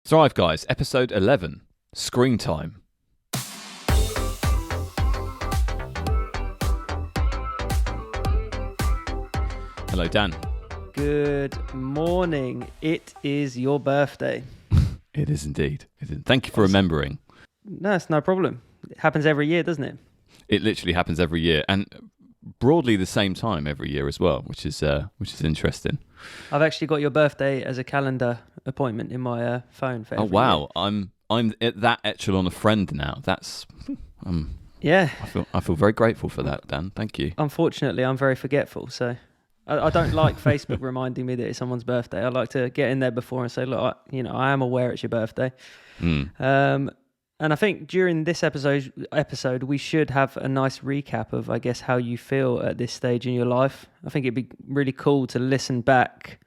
Thrive Guys, episode 11, Screen Time. Hello, Dan. Good morning. It is your birthday. It is indeed. Thank you for remembering. No, it's no problem. It happens every year, doesn't it? It literally happens every year, and broadly the same time every year as well, which is interesting. I've actually got your birthday as a calendar appointment in my phone for every wow, year. I'm at that echelon of friend now. That's Yeah. I feel very grateful for that, Dan. Thank you. Unfortunately, I'm very forgetful, so I don't like Facebook reminding me that it's someone's birthday. I like to get in there before and say, look, I am aware it's your birthday. And I think during this episode, we should have a nice recap of, I guess, how you feel at this stage in your life. I think it'd be really cool to listen back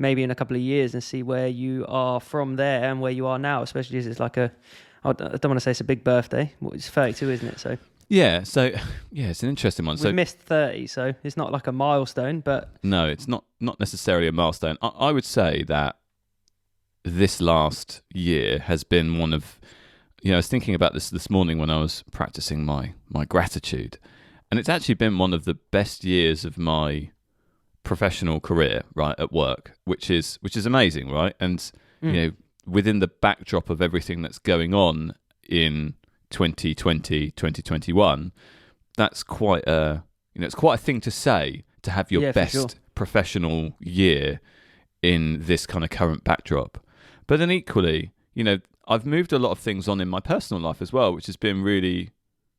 maybe in a couple of years and see where you are from there and where you are now, especially as it's like I don't want to say it's a big birthday. Well, it's 32, isn't it? So it's an interesting one. We missed 30, so it's not like a milestone, but... No, it's not necessarily a milestone. I would say that this last year has been one of... I was thinking about this morning when I was practicing my gratitude, and it's actually been one of the best years of my professional career, right, at work, which is amazing, right? And within the backdrop of everything that's going on in 2020, 2021, that's quite it's quite a thing to say, to have your best professional year in this kind of current backdrop. But then equally, I've moved a lot of things on in my personal life as well, which has been really,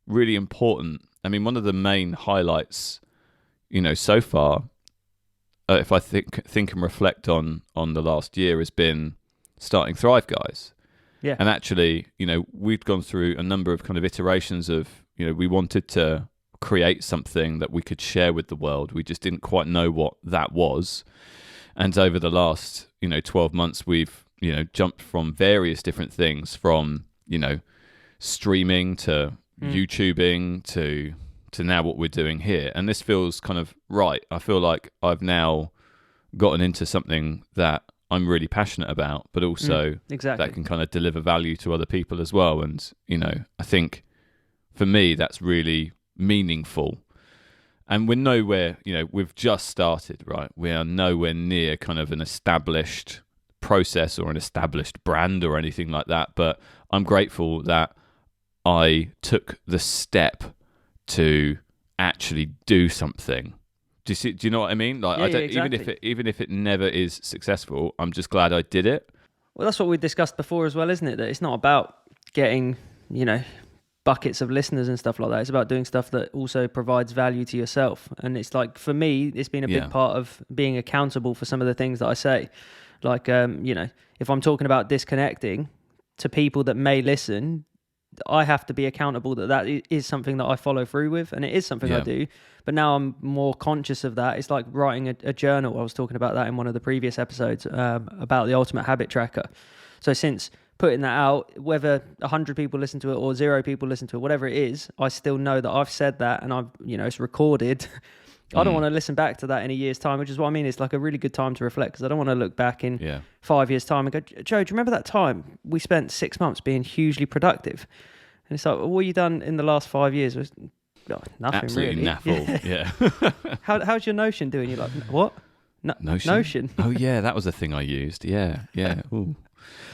really important. I mean, one of the main highlights, so far, if I think and reflect on the last year, has been starting Thrive Guys. Yeah. And actually, we've gone through a number of kind of iterations of, we wanted to create something that we could share with the world. We just didn't quite know what that was. And over the last, 12 months, we've, jumped from various different things, from, streaming to YouTubing to now what we're doing here. And this feels kind of right. I feel like I've now gotten into something that I'm really passionate about, but also that can kind of deliver value to other people as well. And, I think for me, that's really meaningful. And we're nowhere, we've just started, right? We are nowhere near kind of an established process or an established brand or anything like that. But I'm grateful that I took the step to actually do something. Do you know what I mean? Like, exactly. even if it never is successful, I'm just glad I did it. Well, that's what we discussed before as well, isn't it? That it's not about getting, buckets of listeners and stuff like that. It's about doing stuff that also provides value to yourself. And it's like, for me, it's been a big part of being accountable for some of the things that I say. Like, if I'm talking about disconnecting to people that may listen, I have to be accountable that is something that I follow through with, and it is something I do. But now I'm more conscious of that. It's like writing a journal. I was talking about that in one of the previous episodes about the Ultimate Habit Tracker. So since putting that out, whether 100 people listen to it or 0 people listen to it, whatever it is, I still know that I've said that and I've, it's recorded. I don't want to listen back to that in a year's time, which is what I mean. It's like a really good time to reflect, because I don't want to look back in 5 years' time and go, Joe, do you remember that time we spent 6 months being hugely productive? And it's like, well, what have you done in the last 5 years? Nothing Absolutely really. Absolutely naffle, yeah. How's your Notion doing? You're like, what? Notion? Oh, yeah, that was a thing I used. Yeah. Ooh.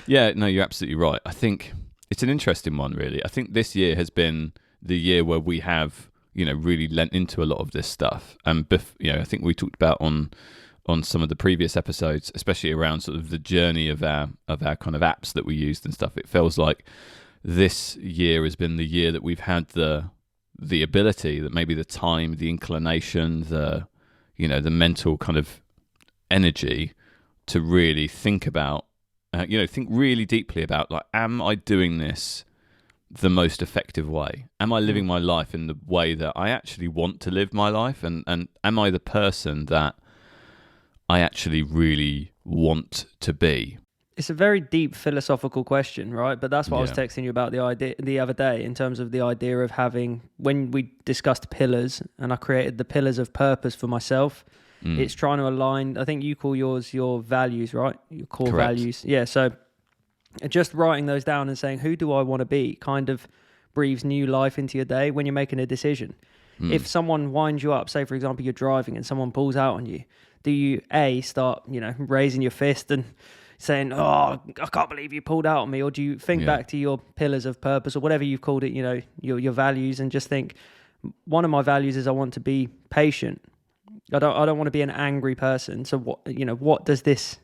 Yeah, no, you're absolutely right. I think it's an interesting one, really. I think this year has been the year where we have, really lent into a lot of this stuff. And, I think we talked about on some of the previous episodes, especially around sort of the journey of our kind of apps that we used and stuff. It feels like this year has been the year that we've had the ability, that maybe the time, the inclination, the mental kind of energy to really think about, think really deeply about, like, am I doing this the most effective way? Am I living my life in the way that I actually want to live my life? And am I the person that I actually really want to be? It's a very deep philosophical question, right? But that's what I was texting you about the other day, in terms of the idea of having, when we discussed pillars and I created the pillars of purpose for myself, it's trying to align, I think you call yours your values, right? Your core Correct. values. Yeah, so just writing those down and saying, who do I want to be, kind of breathes new life into your day when you're making a decision. If someone winds you up, say for example you're driving and someone pulls out on you, do you start raising your fist and saying, oh, I can't believe you pulled out on me, or do you think back to your pillars of purpose or whatever you've called it, your values, and just think, one of my values is I want to be patient. I don't want to be an angry person. So what does this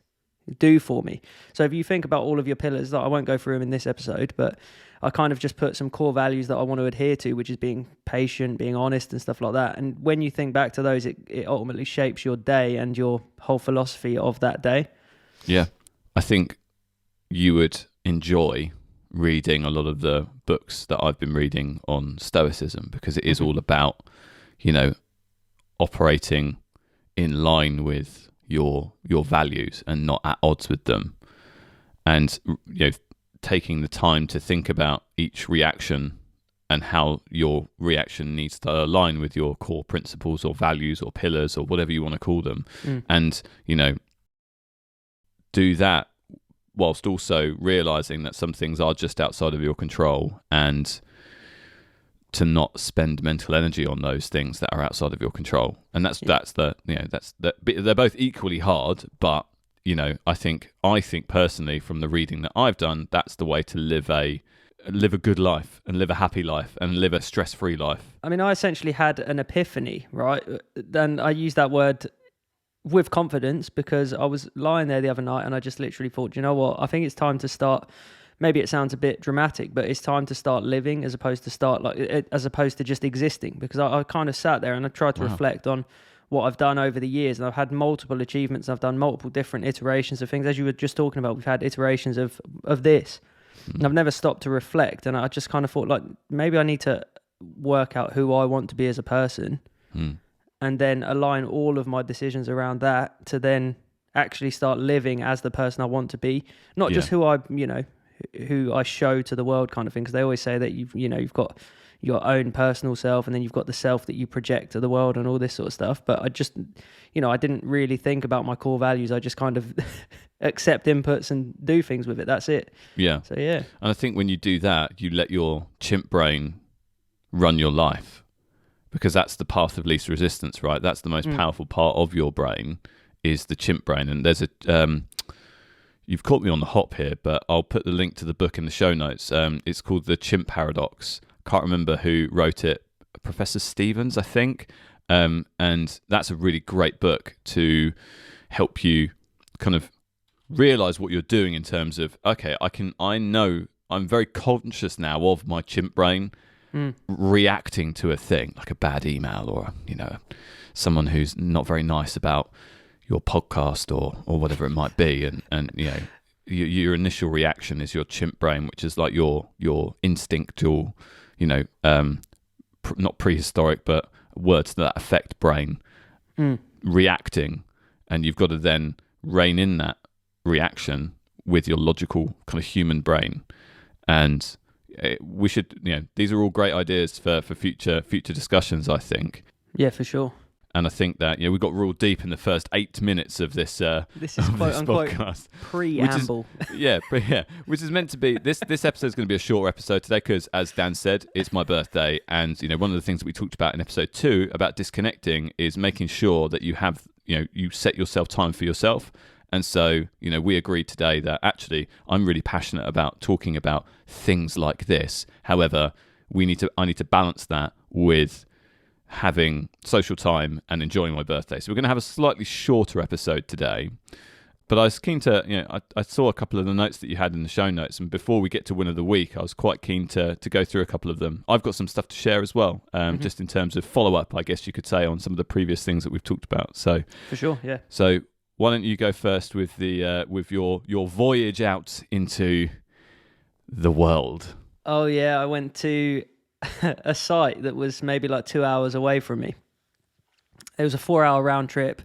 do for me? So if you think about all of your pillars, that I won't go through them in this episode, but I kind of just put some core values that I want to adhere to, which is being patient, being honest and stuff like that. And when you think back to those, it ultimately shapes your day and your whole philosophy of that day. Yeah. I think you would enjoy reading a lot of the books that I've been reading on Stoicism, because it is all about, operating in line with your values and not at odds with them. And, taking the time to think about each reaction and how your reaction needs to align with your core principles or values or pillars or whatever you want to call them. And, do that whilst also realizing that some things are just outside of your control, and to not spend mental energy on those things that are outside of your control. And they're both equally hard, but I think personally, from the reading that I've done, that's the way to live a good life and live a happy life and live a stress-free life. I mean, I essentially had an epiphany, right? And I use that word with confidence because I was lying there the other night and I just literally thought, you know what? I think it's time to start. Maybe it sounds a bit dramatic, but it's time to start living as opposed to just existing. Because I kind of sat there and I tried to reflect on what I've done over the years, and I've had multiple achievements. I've done multiple different iterations of things. As you were just talking about, we've had iterations of this, and I've never stopped to reflect. And I just kind of thought, like, maybe I need to work out who I want to be as a person, and then align all of my decisions around that to then actually start living as the person I want to be, not just who I show to the world, kind of thing. Because they always say that you've got your own personal self, and then you've got the self that you project to the world and all this sort of stuff. But I just, I didn't really think about my core values. I just kind of accept inputs and do things with it. That's it. Yeah. So, yeah. And I think when you do that, you let your chimp brain run your life, because that's the path of least resistance, right? That's the most powerful part of your brain, is the chimp brain. And there's you've caught me on the hop here, but I'll put the link to the book in the show notes. It's called The Chimp Paradox. Can't remember who wrote it, Professor Stevens, I think. And that's a really great book to help you kind of realize what you're doing in terms of, okay, I know I'm very conscious now of my chimp brain reacting to a thing like a bad email or, someone who's not very nice about your podcast or whatever it might be. And your initial reaction is your chimp brain, which is like your instinctual, not prehistoric, but words to that effect brain reacting. And you've got to then rein in that reaction with your logical kind of human brain. And we should, these are all great ideas for future discussions, I think. Yeah, for sure. And I think that we got real deep in the first 8 minutes of this. This is quote unquote podcast. Preamble. Which is meant to be. This episode is going to be a shorter episode today because, as Dan said, it's my birthday, and one of the things that we talked about in episode 2 about disconnecting is making sure that you have you set yourself time for yourself. And so we agreed today that actually I'm really passionate about talking about things like this. However, I need to balance that with having social time and enjoying my birthday. So we're going to have a slightly shorter episode today. But I was keen to, I saw a couple of the notes that you had in the show notes. And before we get to Win of the Week, I was quite keen to go through a couple of them. I've got some stuff to share as well, just in terms of follow-up, I guess you could say, on some of the previous things that we've talked about. So for sure, yeah. So why don't you go first with the with your voyage out into the world? Oh, yeah. I went to a site that was maybe like 2 hours away from me. It was a 4-hour round trip.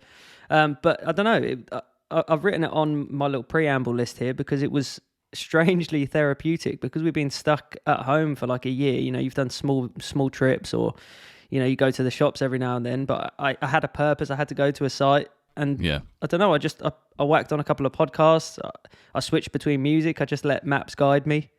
But I don't know, I've written it on my little preamble list here because it was strangely therapeutic, because we've been stuck at home for like a year. You've done small trips, or you go to the shops every now and then, but I had a purpose. I had to go to a site. And yeah, I don't know, I whacked on a couple of podcasts. I switched between music. I just let maps guide me.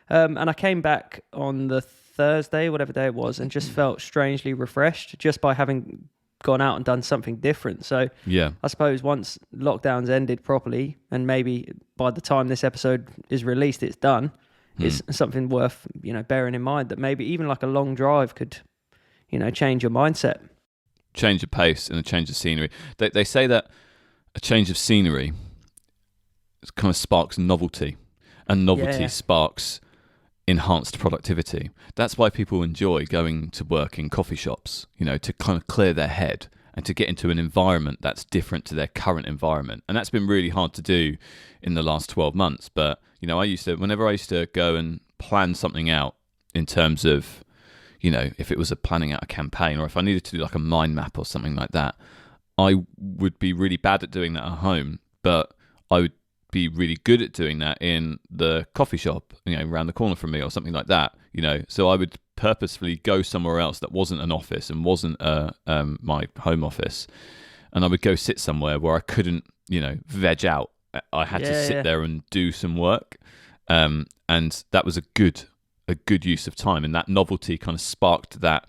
And I came back on the Thursday, whatever day it was, and just felt strangely refreshed just by having gone out and done something different. So yeah. I suppose once lockdowns ended properly, and maybe by the time this episode is released, it's done, it's something worth, bearing in mind, that maybe even like a long drive could, change your mindset. Change of pace and a change of scenery. They say that a change of scenery kind of sparks novelty, and novelty sparks enhanced productivity. That's why people enjoy going to work in coffee shops, to kind of clear their head and to get into an environment that's different to their current environment. And that's been really hard to do in the last 12 months. But, whenever I used to go and plan something out in terms of, if it was planning out a campaign, or if I needed to do like a mind map or something like that, I would be really bad at doing that at home, but I would be really good at doing that in the coffee shop, around the corner from me or something like that, So I would purposefully go somewhere else that wasn't an office and wasn't my home office, and I would go sit somewhere where I couldn't, veg out. I had to sit there and do some work, and that was a good use of time, and that novelty kind of sparked that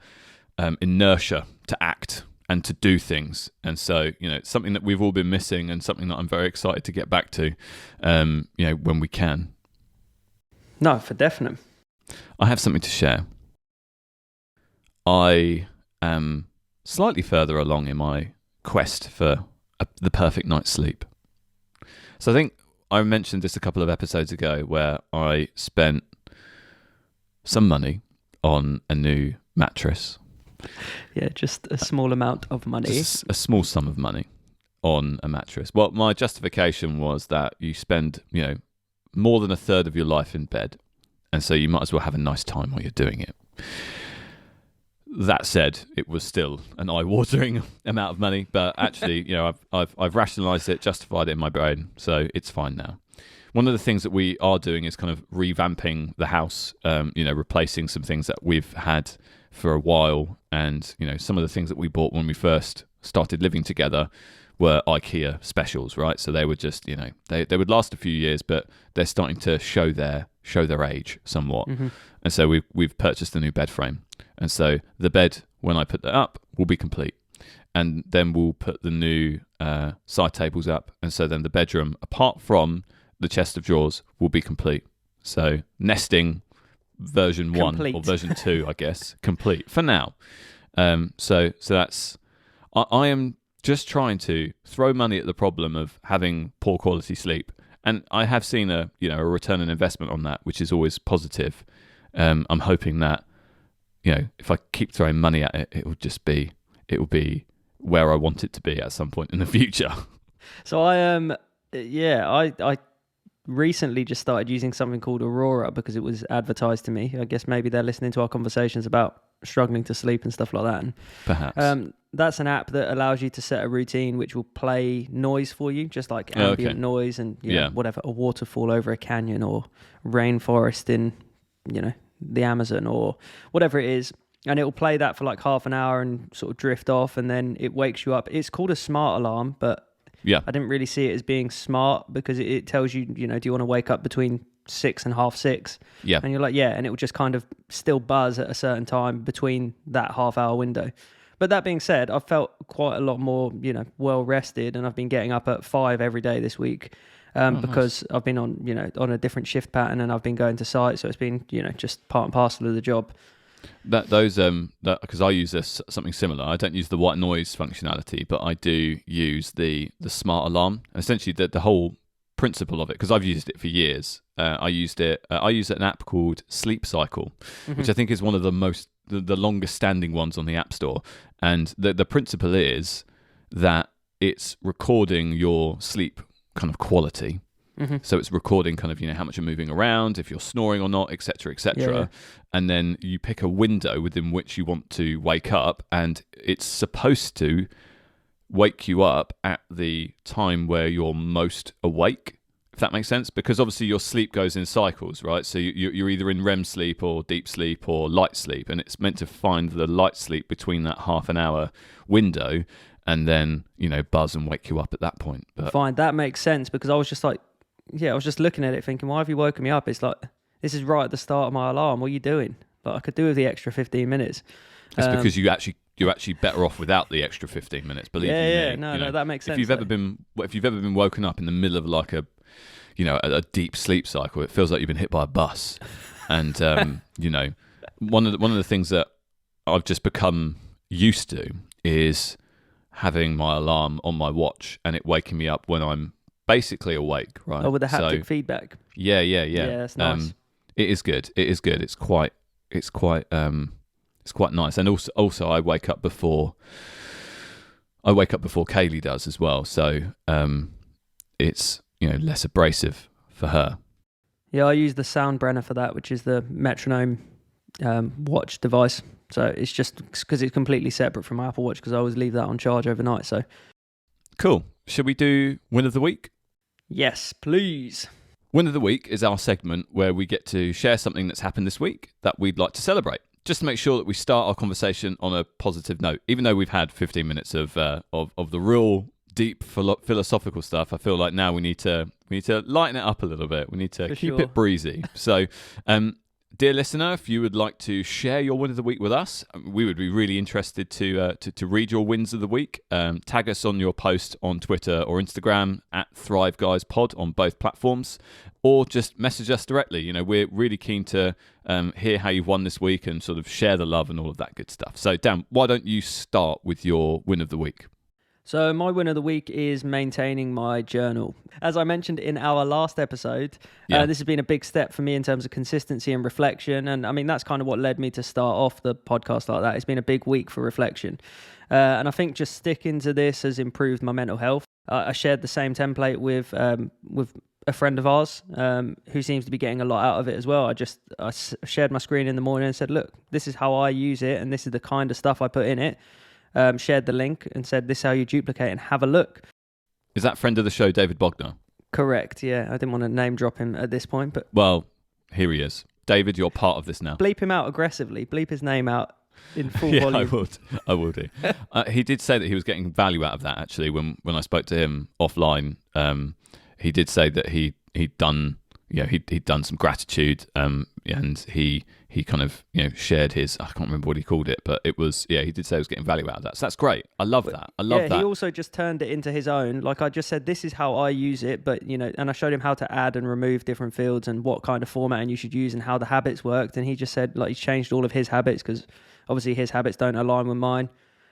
inertia to act and to do things. And so, it's something that we've all been missing, and something that I'm very excited to get back to, when we can. No, for definite. I have something to share. I am slightly further along in my quest for the perfect night's sleep. So I think I mentioned this a couple of episodes ago, where I spent some money on a new mattress. Yeah, just a small amount of money. Just a small sum of money on a mattress. Well, my justification was that you spend, more than a third of your life in bed, and so you might as well have a nice time while you're doing it. That said, it was still an eye-watering amount of money, but actually, I've rationalised it, justified it in my brain, so it's fine now. One of the things that we are doing is kind of revamping the house, replacing some things that we've had for a while, and some of the things that we bought when we first started living together were IKEA specials, right? So they were just, they would last a few years, but they're starting to show their age somewhat. Mm-hmm. And so we've purchased a new bed frame, and so the bed, when I put that up, will be complete, and then we'll put the new side tables up, and so then the bedroom, apart from the chest of drawers, will be complete. So nesting version complete. 1 or version 2, I guess, complete for now. So that's, I am just trying to throw money at the problem of having poor quality sleep, and I have seen a return on investment on that, which is always positive. I'm hoping that if I keep throwing money at it, it will be where I want it to be at some point in the future. So I recently just started using something called Aurora because it was advertised to me. I guess maybe they're listening to our conversations about struggling to sleep and stuff like that. And perhaps that's an app that allows you to set a routine which will play noise for you, just like ambient noise and whatever, a waterfall over a canyon or rainforest in the Amazon or whatever it is. And it will play that for like half an hour and sort of drift off, and then it wakes you up. It's called a smart alarm, but I didn't really see it as being smart because it tells you, do you want to wake up between 6 and half 6? Yeah. And you're like, and it will just kind of still buzz at a certain time between that half hour window. But that being said, I've felt quite a lot more, well rested, and I've been getting up at 5 every day this week because I've been on, on a different shift pattern, and I've been going to site. So it's been, just part and parcel of the job. Because I use something similar. I don't use the white noise functionality, but I do use the smart alarm. Essentially, the whole principle of it, because I've used it for years. I use an app called Sleep Cycle, which I think is one of the longest standing ones on the App Store. And the principle is that it's recording your sleep kind of quality. So it's recording kind of, how much you're moving around, if you're snoring or not, et cetera, et cetera. Yeah. And then you pick a window within which you want to wake up, and it's supposed to wake you up at the time where you're most awake, if that makes sense. Because obviously your sleep goes in cycles, right? So you're either in REM sleep or deep sleep or light sleep, and it's meant to find the light sleep between that half an hour window. and then, buzz and wake you up at that point. But fine, that makes sense, because I was just like, I was just looking at it thinking, why have you woken me up? It's like, this is right at the start of my alarm. What are you doing? Like, I could do with the extra 15 minutes. It's because you're actually better off without the extra 15 minutes. Believe me. No, that makes sense. If you've ever been woken up in the middle of like a deep sleep cycle, it feels like you've been hit by a bus. And one of the things that I've just become used to is having my alarm on my watch and it waking me up when I'm basically awake, right? Oh, with the haptic feedback. Yeah. Yeah, that's nice. It is good. It's quite nice. And also I wake up before Kaylee does as well. So it's less abrasive for her. Yeah, I use the Soundbrenner for that, which is the metronome watch device. So it's just because it's completely separate from my Apple Watch, because I always leave that on charge overnight. So cool. Should we do Win of the Week? Yes, please. Win of the Week is our segment where we get to share something that's happened this week that we'd like to celebrate, just to make sure that we start our conversation on a positive note. Even though we've had 15 minutes of the real deep philosophical stuff, I feel like now we need to lighten it up a little bit. We need to keep it breezy. So, dear listener, if you would like to share your win of the week with us, we would be really interested to read your wins of the week. Tag us on your post on Twitter or Instagram at Thrive Guys Pod on both platforms, or just message us directly. We're really keen to hear how you've won this week and sort of share the love and all of that good stuff. So, Dan, why don't you start with your win of the week? So my win of the week is maintaining my journal. As I mentioned in our last episode, this has been a big step for me in terms of consistency and reflection. And I mean, that's kind of what led me to start off the podcast like that. It's been a big week for reflection. And I think just sticking to this has improved my mental health. I shared the same template with a friend of ours who seems to be getting a lot out of it as well. I shared my screen in the morning and said, look, this is how I use it, and this is the kind of stuff I put in it. Shared the link and said, this is how you duplicate, and have a look. Is that friend of the show, David Bogner? Correct, yeah. I didn't want to name drop him at this point, but... Well, here he is. David, you're part of this now. Bleep him out aggressively. Bleep his name out in full volume. I will do. He did say that he was getting value out of that, actually, when I spoke to him offline. He did say that he'd done some gratitude, and he kind of shared his, I can't remember what he called it, but it was, he did say he was getting value out of that. So that's great. I love that. That. He also just turned it into his own. Like I just said, this is how I use it, but and I showed him how to add and remove different fields and what kind of formatting you should use and how the habits worked. And he just said he's changed all of his habits because obviously his habits don't align with mine.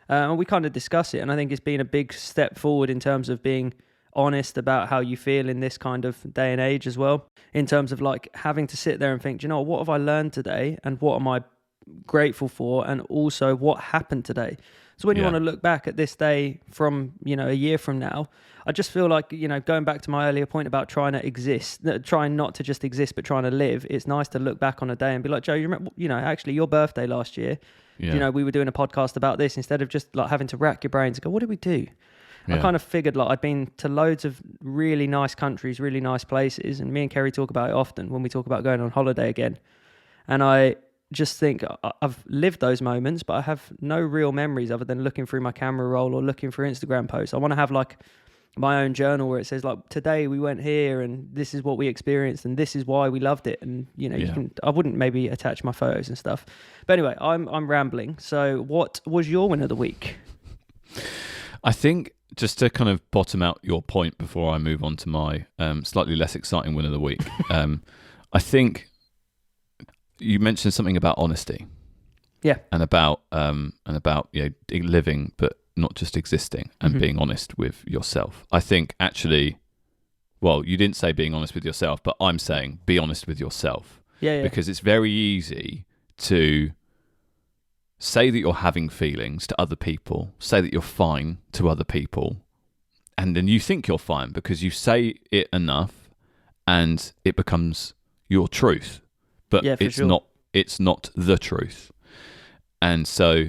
And we kind of discuss it. And I think it's been a big step forward in terms of being honest about how you feel in this kind of day and age as well, in terms of having to sit there and think, what have I learned today and what am I grateful for, and also what happened today. So when you want to look back at this day from a year from now, I just feel like going back to my earlier point about trying to exist, trying not to just exist but trying to live, it's nice to look back on a day and be like, Joe, you remember actually your birthday last year, we were doing a podcast about this, instead of just having to rack your brains and go, what did we do? I kind of figured I'd been to loads of really nice countries, really nice places, and me and Kerry talk about it often when we talk about going on holiday again. And I just think I've lived those moments, but I have no real memories other than looking through my camera roll or looking through Instagram posts. I want to have my own journal where it says today we went here and this is what we experienced and this is why we loved it. And I wouldn't maybe attach my photos and stuff. But anyway, I'm rambling. So what was your win of the week? I think, just to kind of bottom out your point before I move on to my slightly less exciting win of the week, I think you mentioned something about honesty, and about living, but not just existing, and being honest with yourself. I think actually, well, you didn't say being honest with yourself, but I'm saying be honest with yourself, because it's very easy to say that you're having feelings to other people, say that you're fine to other people, and then you think you're fine because you say it enough and it becomes your truth. But it's not the truth. And so,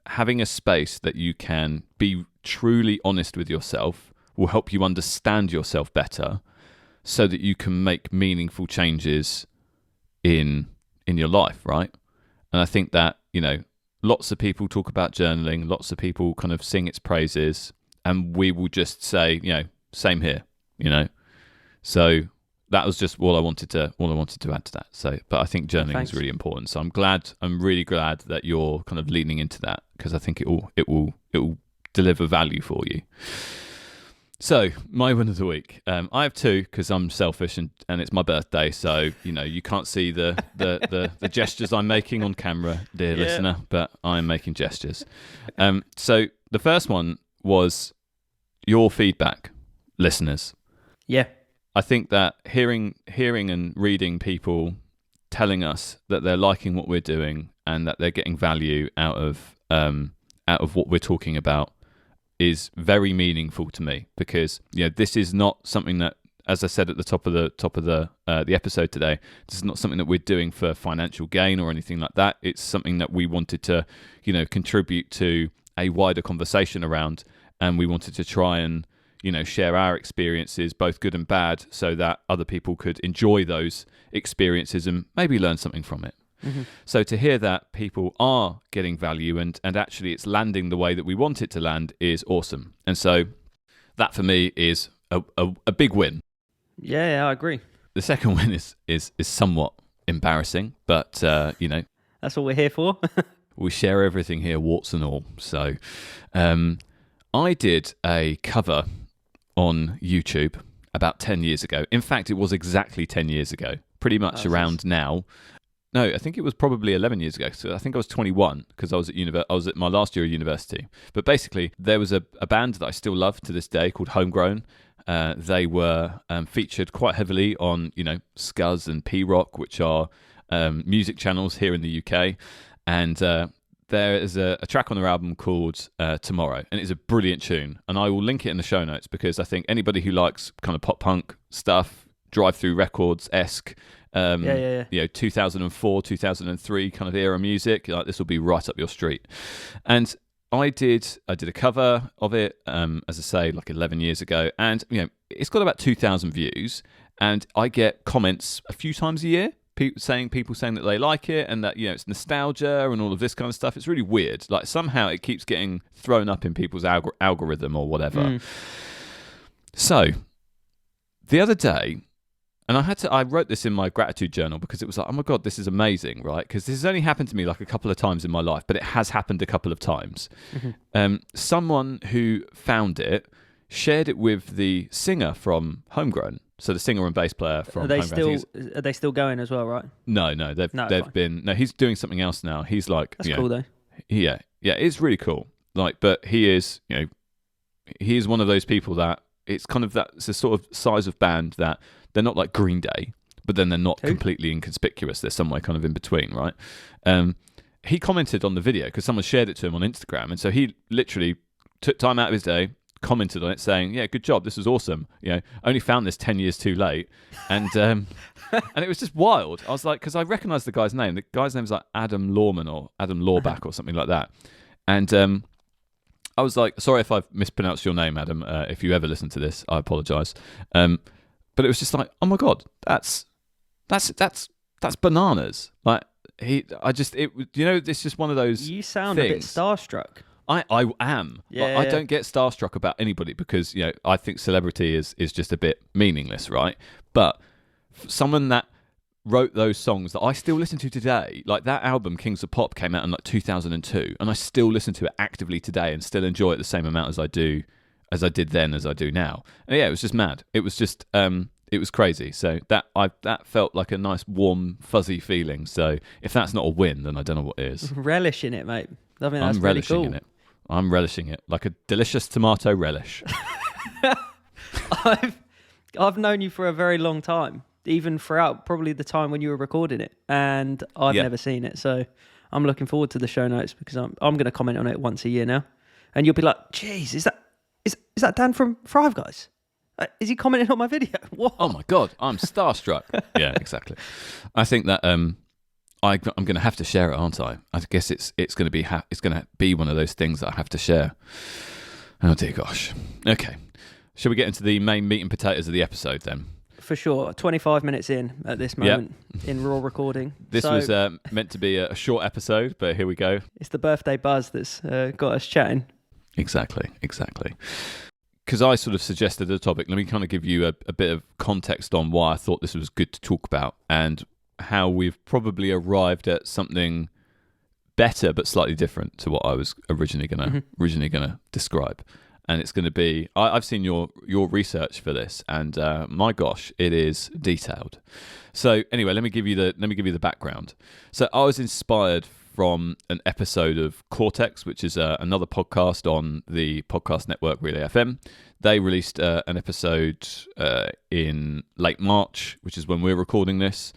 having a space that you can be truly honest with yourself will help you understand yourself better, so that you can make meaningful changes in your life, right? And I think that, lots of people talk about journaling, lots of people kind of sing its praises, and we will just say, same here, So that was just all I wanted to add to that. So, but I think journaling is really important. So I'm really glad that you're kind of leaning into that, because I think it will deliver value for you. So my win of the week, I have two, because I'm selfish and it's my birthday. So you can't see the gestures I'm making on camera, dear listener, but I'm making gestures. So the first one was your feedback, listeners. Yeah. I think that hearing and reading people telling us that they're liking what we're doing and that they're getting value out of what we're talking about is very meaningful to me, because this is not something that, as I said at the top of the episode today, this is not something that we're doing for financial gain or anything like that. It's something that we wanted to contribute to a wider conversation around, and we wanted to try and share our experiences, both good and bad, so that other people could enjoy those experiences and maybe learn something from it. Mm-hmm. So to hear that people are getting value and actually it's landing the way that we want it to land is awesome. And so that for me is a big win. Yeah, I agree. The second win is somewhat embarrassing, but that's what we're here for. We share everything here, warts and all. So I did a cover on YouTube about 10 years ago. In fact, it was exactly 10 years ago, pretty much around now. No, I think it was probably 11 years ago. So I think I was 21, because I was at my last year of university. But basically, there was a band that I still love to this day called Homegrown. They were featured quite heavily on, Scuzz and P-Rock, which are music channels here in the UK. And there is a track on their album called Tomorrow, and it's a brilliant tune. And I will link it in the show notes, because I think anybody who likes kind of pop punk stuff, Drive-Thru Records-esque, 2004, 2003 kind of era music, like this will be right up your street. And I did a cover of it, as I say, like 11 years ago, and it's got about 2,000 views, and I get comments a few times a year. People saying that they like it and that it's nostalgia and all of this kind of stuff. It's really weird. Like somehow it keeps getting thrown up in people's algorithm or whatever. So the other day, and I wrote this in my gratitude journal, because it was like, oh my God, this is amazing, right? Because this has only happened to me like a couple of times in my life, but it has happened a couple of times. Mm-hmm. Someone who found it shared it with the singer from Homegrown. So the singer and bass player from Homegrown. Are they still going as well, right? No, they've been. No, he's doing something else now. He's like, that's cool though. Yeah, it's really cool. Like, but he is one of those people that it's a sort of size of band that they're not like Green Day, but then they're not completely inconspicuous. They're somewhere kind of in between, right? He commented on the video because someone shared it to him on Instagram, and so he literally took time out of his day, commented on it, saying, "Yeah, good job. This was awesome. Only found this 10 years too late," and and it was just wild. I was like, because I recognised the guy's name. The guy's name is like Adam Lawman or Adam Lawback or something like that, and I was like, sorry if I've mispronounced your name, Adam. If you ever listen to this, I apologise. But it was just like, oh my God, that's bananas. Like it's just one of those. You sound things. A bit starstruck. I am. Yeah, I don't get starstruck about anybody, because I think celebrity is just a bit meaningless, right? But someone that wrote those songs that I still listen to today, like that album Kings of Pop came out in like 2002, and I still listen to it actively today and still enjoy it the same amount as I did then as I do now. And yeah, it was just mad. It was just it was crazy. So that felt like a nice warm fuzzy feeling. So if that's not a win, then I don't know what is. Relish in it, mate. I mean, that's I'm relishing really cool. in it. I'm relishing it like a delicious tomato relish. I've known you for a very long time, even throughout probably the time when you were recording it, and I've never seen it. So I'm looking forward to the show notes, because I'm going to comment on it once a year now, and you'll be like, "Jeez, is that Dan from Five Guys? Is he commenting on my video? What? Oh my God, I'm starstruck." Yeah, exactly. I think that I'm going to have to share it, aren't I? I guess it's going to be one of those things that I have to share. Oh dear gosh. Okay, shall we get into the main meat and potatoes of the episode then? For sure. 25 minutes in at this moment in raw recording. This was meant to be a short episode, but here we go. It's the birthday buzz that's got us chatting. Exactly. Because I sort of suggested the topic, let me kind of give you a bit of context on why I thought this was good to talk about and how we've probably arrived at something better but slightly different to what I was originally gonna describe. And it's going to be, I've seen your research for this, and my gosh, it is detailed. So anyway, let me give you the background. So I was inspired from an episode of Cortex, which is another podcast on the podcast network Relay FM. They released an episode in late March, which is when we're recording this,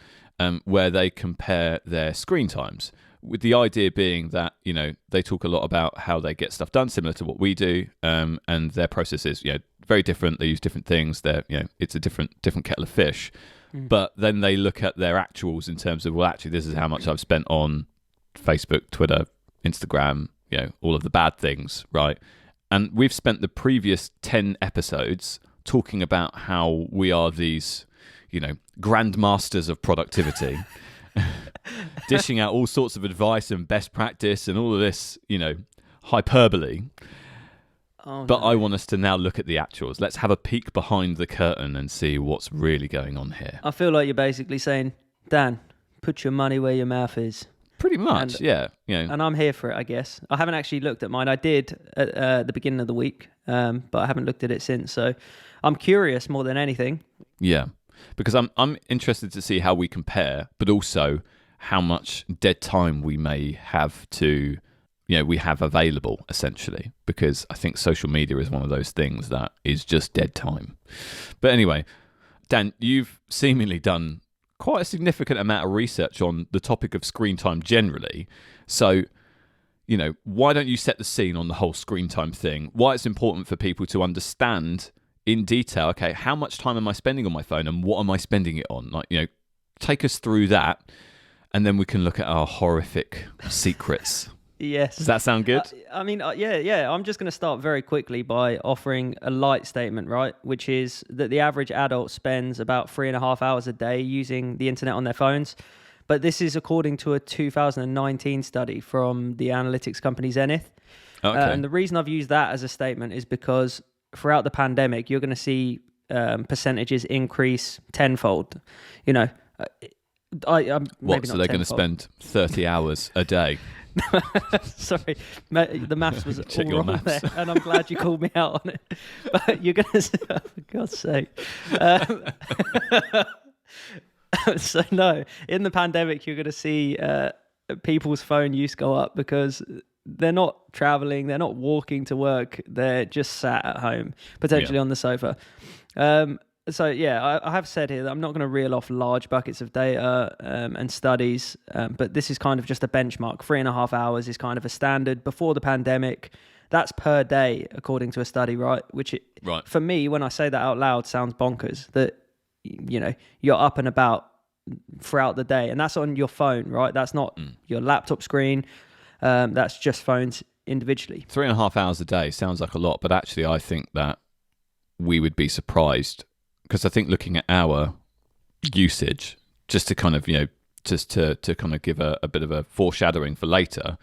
where they compare their screen times. With the idea being that, you know, they talk a lot about how they get stuff done, similar to what we do, and their process is, you know, very different. They use different things. It's a different kettle of fish. But then they look at their actuals in terms of, well, actually, this is how much I've spent on Facebook, Twitter, Instagram, you know, all of the bad things, right? And we've spent the previous 10 episodes talking about how we are these, you know, grandmasters of productivity. Dishing out all sorts of advice and best practice and all of this, you know, hyperbole. But I want us to now look at the actuals. Let's have a peek behind the curtain and see what's really going on here. I feel like you're basically saying, Dan, put your money where your mouth is. Pretty much, yeah. You know. And I'm here for it, I guess. I haven't actually looked at mine. I did at the beginning of the week, but I haven't looked at it since. So I'm curious more than anything. Yeah. Because I'm interested to see how we compare, but also how much dead time we may have to, you know, we have available, essentially. Because I think social media is one of those things that is just dead time. But anyway, Dan, you've seemingly done quite a significant amount of research on the topic of screen time generally. So, you know, why don't you set the scene on the whole screen time thing? Why it's important for people to understand in detail, okay, how much time am I spending on my phone and what am I spending it on? Like, you know, take us through that and then we can look at our horrific secrets. Yes. Does that sound good? Yeah. I'm just going to start very quickly by offering a light statement, right? Which is that the average adult spends about 3.5 hours a day using the internet on their phones. But this is according to a 2019 study from the analytics company Zenith. Okay. And the reason I've used that as a statement is because throughout the pandemic, you're going to see percentages increase tenfold. You know, what? So they're going to spend 30 hours a day. Sorry, the maths was all wrong there, and I'm glad you called me out on it. But you're going to, for God's sake. So no, in the pandemic, you're going to see people's phone use go up because they're not traveling, they're not walking to work, they're just sat at home, potentially on the sofa. So yeah, I have said here that I'm not going to reel off large buckets of data and studies, but this is kind of just a benchmark. 3.5 hours is kind of a standard before the pandemic. That's per day, according to a study, right? For me, when I say that out loud, sounds bonkers. That, you know, you're up and about throughout the day, and that's on your phone, right? That's not your laptop screen. That's just phones individually. 3.5 hours a day sounds like a lot, but actually I think that we would be surprised, because I think looking at our usage, just to kind of, you know, just to kind of give a bit of a foreshadowing for later,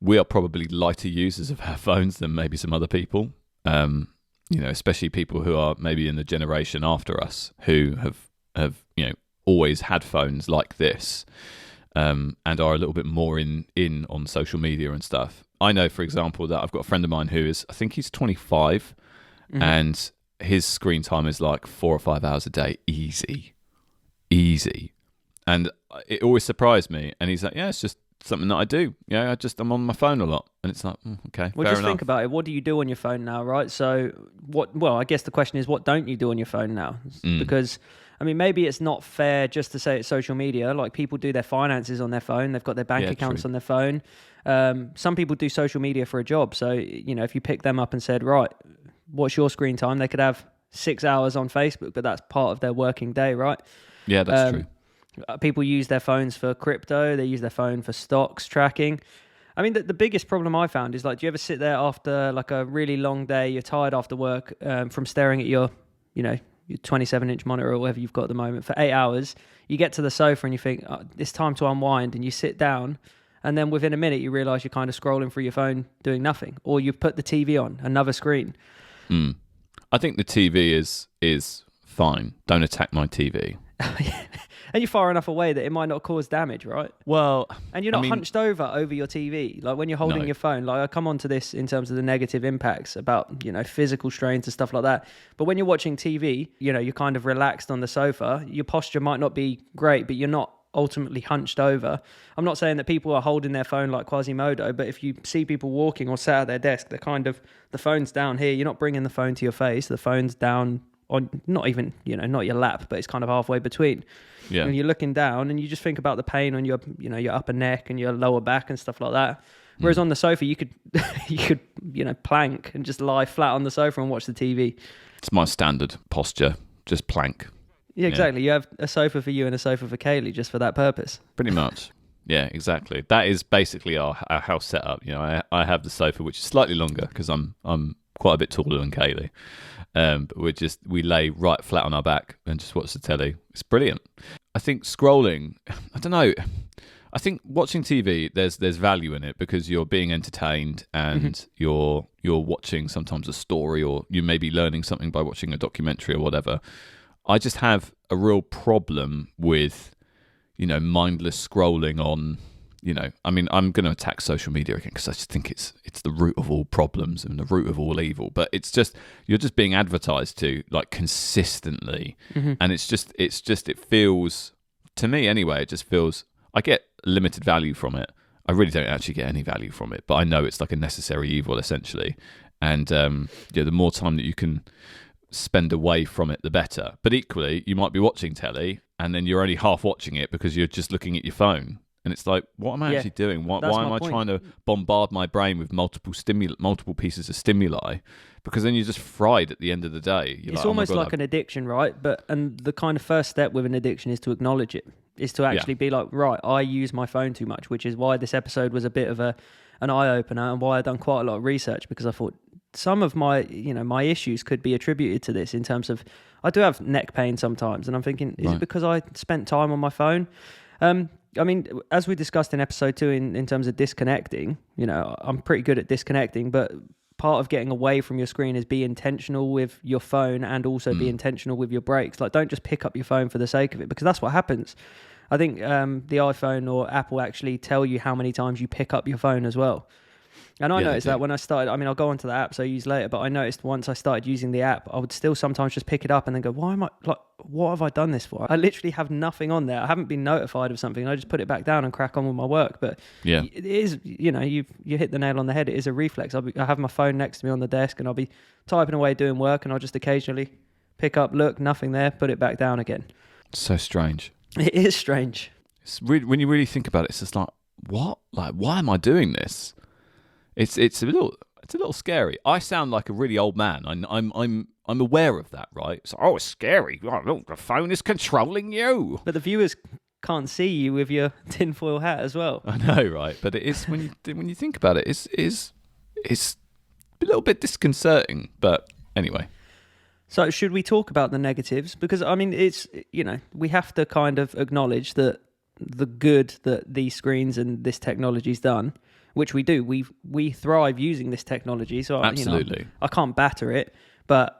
we are probably lighter users of our phones than maybe some other people, you know, especially people who are maybe in the generation after us who have you know, always had phones like this. And are a little bit more in on social media and stuff. I know, for example, that I've got a friend of mine who is, I think he's 25, and his screen time is like 4 or 5 hours a day, easy. And it always surprised me. And he's like, yeah, it's just something that I do. Yeah, I'm on my phone a lot. And it's like, okay, well, fair just enough. Think about it. What do you do on your phone now, right? So I guess the question is, what don't you do on your phone now? Because, I mean, maybe it's not fair just to say it's social media. Like, people do their finances on their phone. They've got their bank accounts on their phone. Some people do social media for a job. So, you know, if you pick them up and said, right, what's your screen time? They could have 6 hours on Facebook, but that's part of their working day, right? Yeah, that's true. People use their phones for crypto. They use their phone for stocks tracking. I mean, the biggest problem I found is, like, do you ever sit there after like a really long day, you're tired after work from staring at your, you know, your 27-inch monitor or whatever you've got at the moment for 8 hours. You get to the sofa and you think, oh, it's time to unwind, and you sit down, and then within a minute you realise you're kind of scrolling through your phone doing nothing, or you put the TV on, another screen. I think the TV is fine. Don't attack my TV. And you're far enough away that it might not cause damage, right? Well, and you're not hunched over your TV. Like when you're holding your phone, like I come on to this in terms of the negative impacts about, physical strains and stuff like that. But when you're watching TV, you're kind of relaxed on the sofa. Your posture might not be great, but you're not ultimately hunched over. I'm not saying that people are holding their phone like Quasimodo, but if you see people walking or sat at their desk, they're kind of, the phone's down here. You're not bringing the phone to your face. The phone's down on, not even, not your lap, but it's kind of halfway between. Yeah. And you're looking down and you just think about the pain on your, your upper neck and your lower back and stuff like that. Whereas on the sofa, you could, plank and just lie flat on the sofa and watch the TV. It's my standard posture, just plank. Yeah, exactly. You have a sofa for you and a sofa for Kaylee just for that purpose. Pretty much. Yeah, exactly. That is basically our house setup. I have the sofa, which is slightly longer because I'm quite a bit taller than Kaylee. But we lay right flat on our back and just watch the telly. It's brilliant. I think scrolling, I don't know. I think watching TV, there's value in it because you're being entertained and you're watching sometimes a story, or you may be learning something by watching a documentary or whatever. I just have a real problem with, mindless scrolling on, I'm going to attack social media again because I just think it's the root of all problems and the root of all evil. But it's just, you're just being advertised to like consistently. And it feels, to me anyway, it just feels, I get limited value from it. I really don't actually get any value from it, but I know it's like a necessary evil essentially. And the more time that you can spend away from it, the better. But equally, you might be watching telly and then you're only half watching it because you're just looking at your phone. And it's like, what am I actually doing? Why am I trying to bombard my brain with multiple pieces of stimuli? Because then you're just fried at the end of the day. It's almost like an addiction, right? And the kind of first step with an addiction is to acknowledge it, is to actually be like, right, I use my phone too much, which is why this episode was a bit of an eye-opener and why I've done quite a lot of research, because I thought some of my, my issues could be attributed to this in terms of, I do have neck pain sometimes, and I'm thinking, is it because I spent time on my phone? I mean, as we discussed in episode 2 in terms of disconnecting, I'm pretty good at disconnecting, but part of getting away from your screen is be intentional with your phone and also be intentional with your breaks. Like, don't just pick up your phone for the sake of it, because that's what happens. I think the iPhone or Apple actually tell you how many times you pick up your phone as well. And I noticed that when I started, I'll go onto the app, so I use later, but I noticed once I started using the app, I would still sometimes just pick it up and then go, what have I done this for? I literally have nothing on there. I haven't been notified of something. I just put it back down and crack on with my work. But it is, you hit the nail on the head. It is a reflex. I have my phone next to me on the desk and I'll be typing away doing work, and I'll just occasionally pick up, look, nothing there, put it back down again. So strange. It is strange. It's really, when you really think about it, it's just like, what? Like, why am I doing this? It's a little scary. I sound like a really old man. I'm aware of that, right? So, it's scary. Oh, look, the phone is controlling you. But the viewers can't see you with your tinfoil hat as well. I know, right? But it is when you think about it, it's a little bit disconcerting. But anyway. So should we talk about the negatives? Because it's we have to kind of acknowledge that the good that these screens and this technology's done, which we do. We thrive using this technology, so absolutely. I can't batter it, but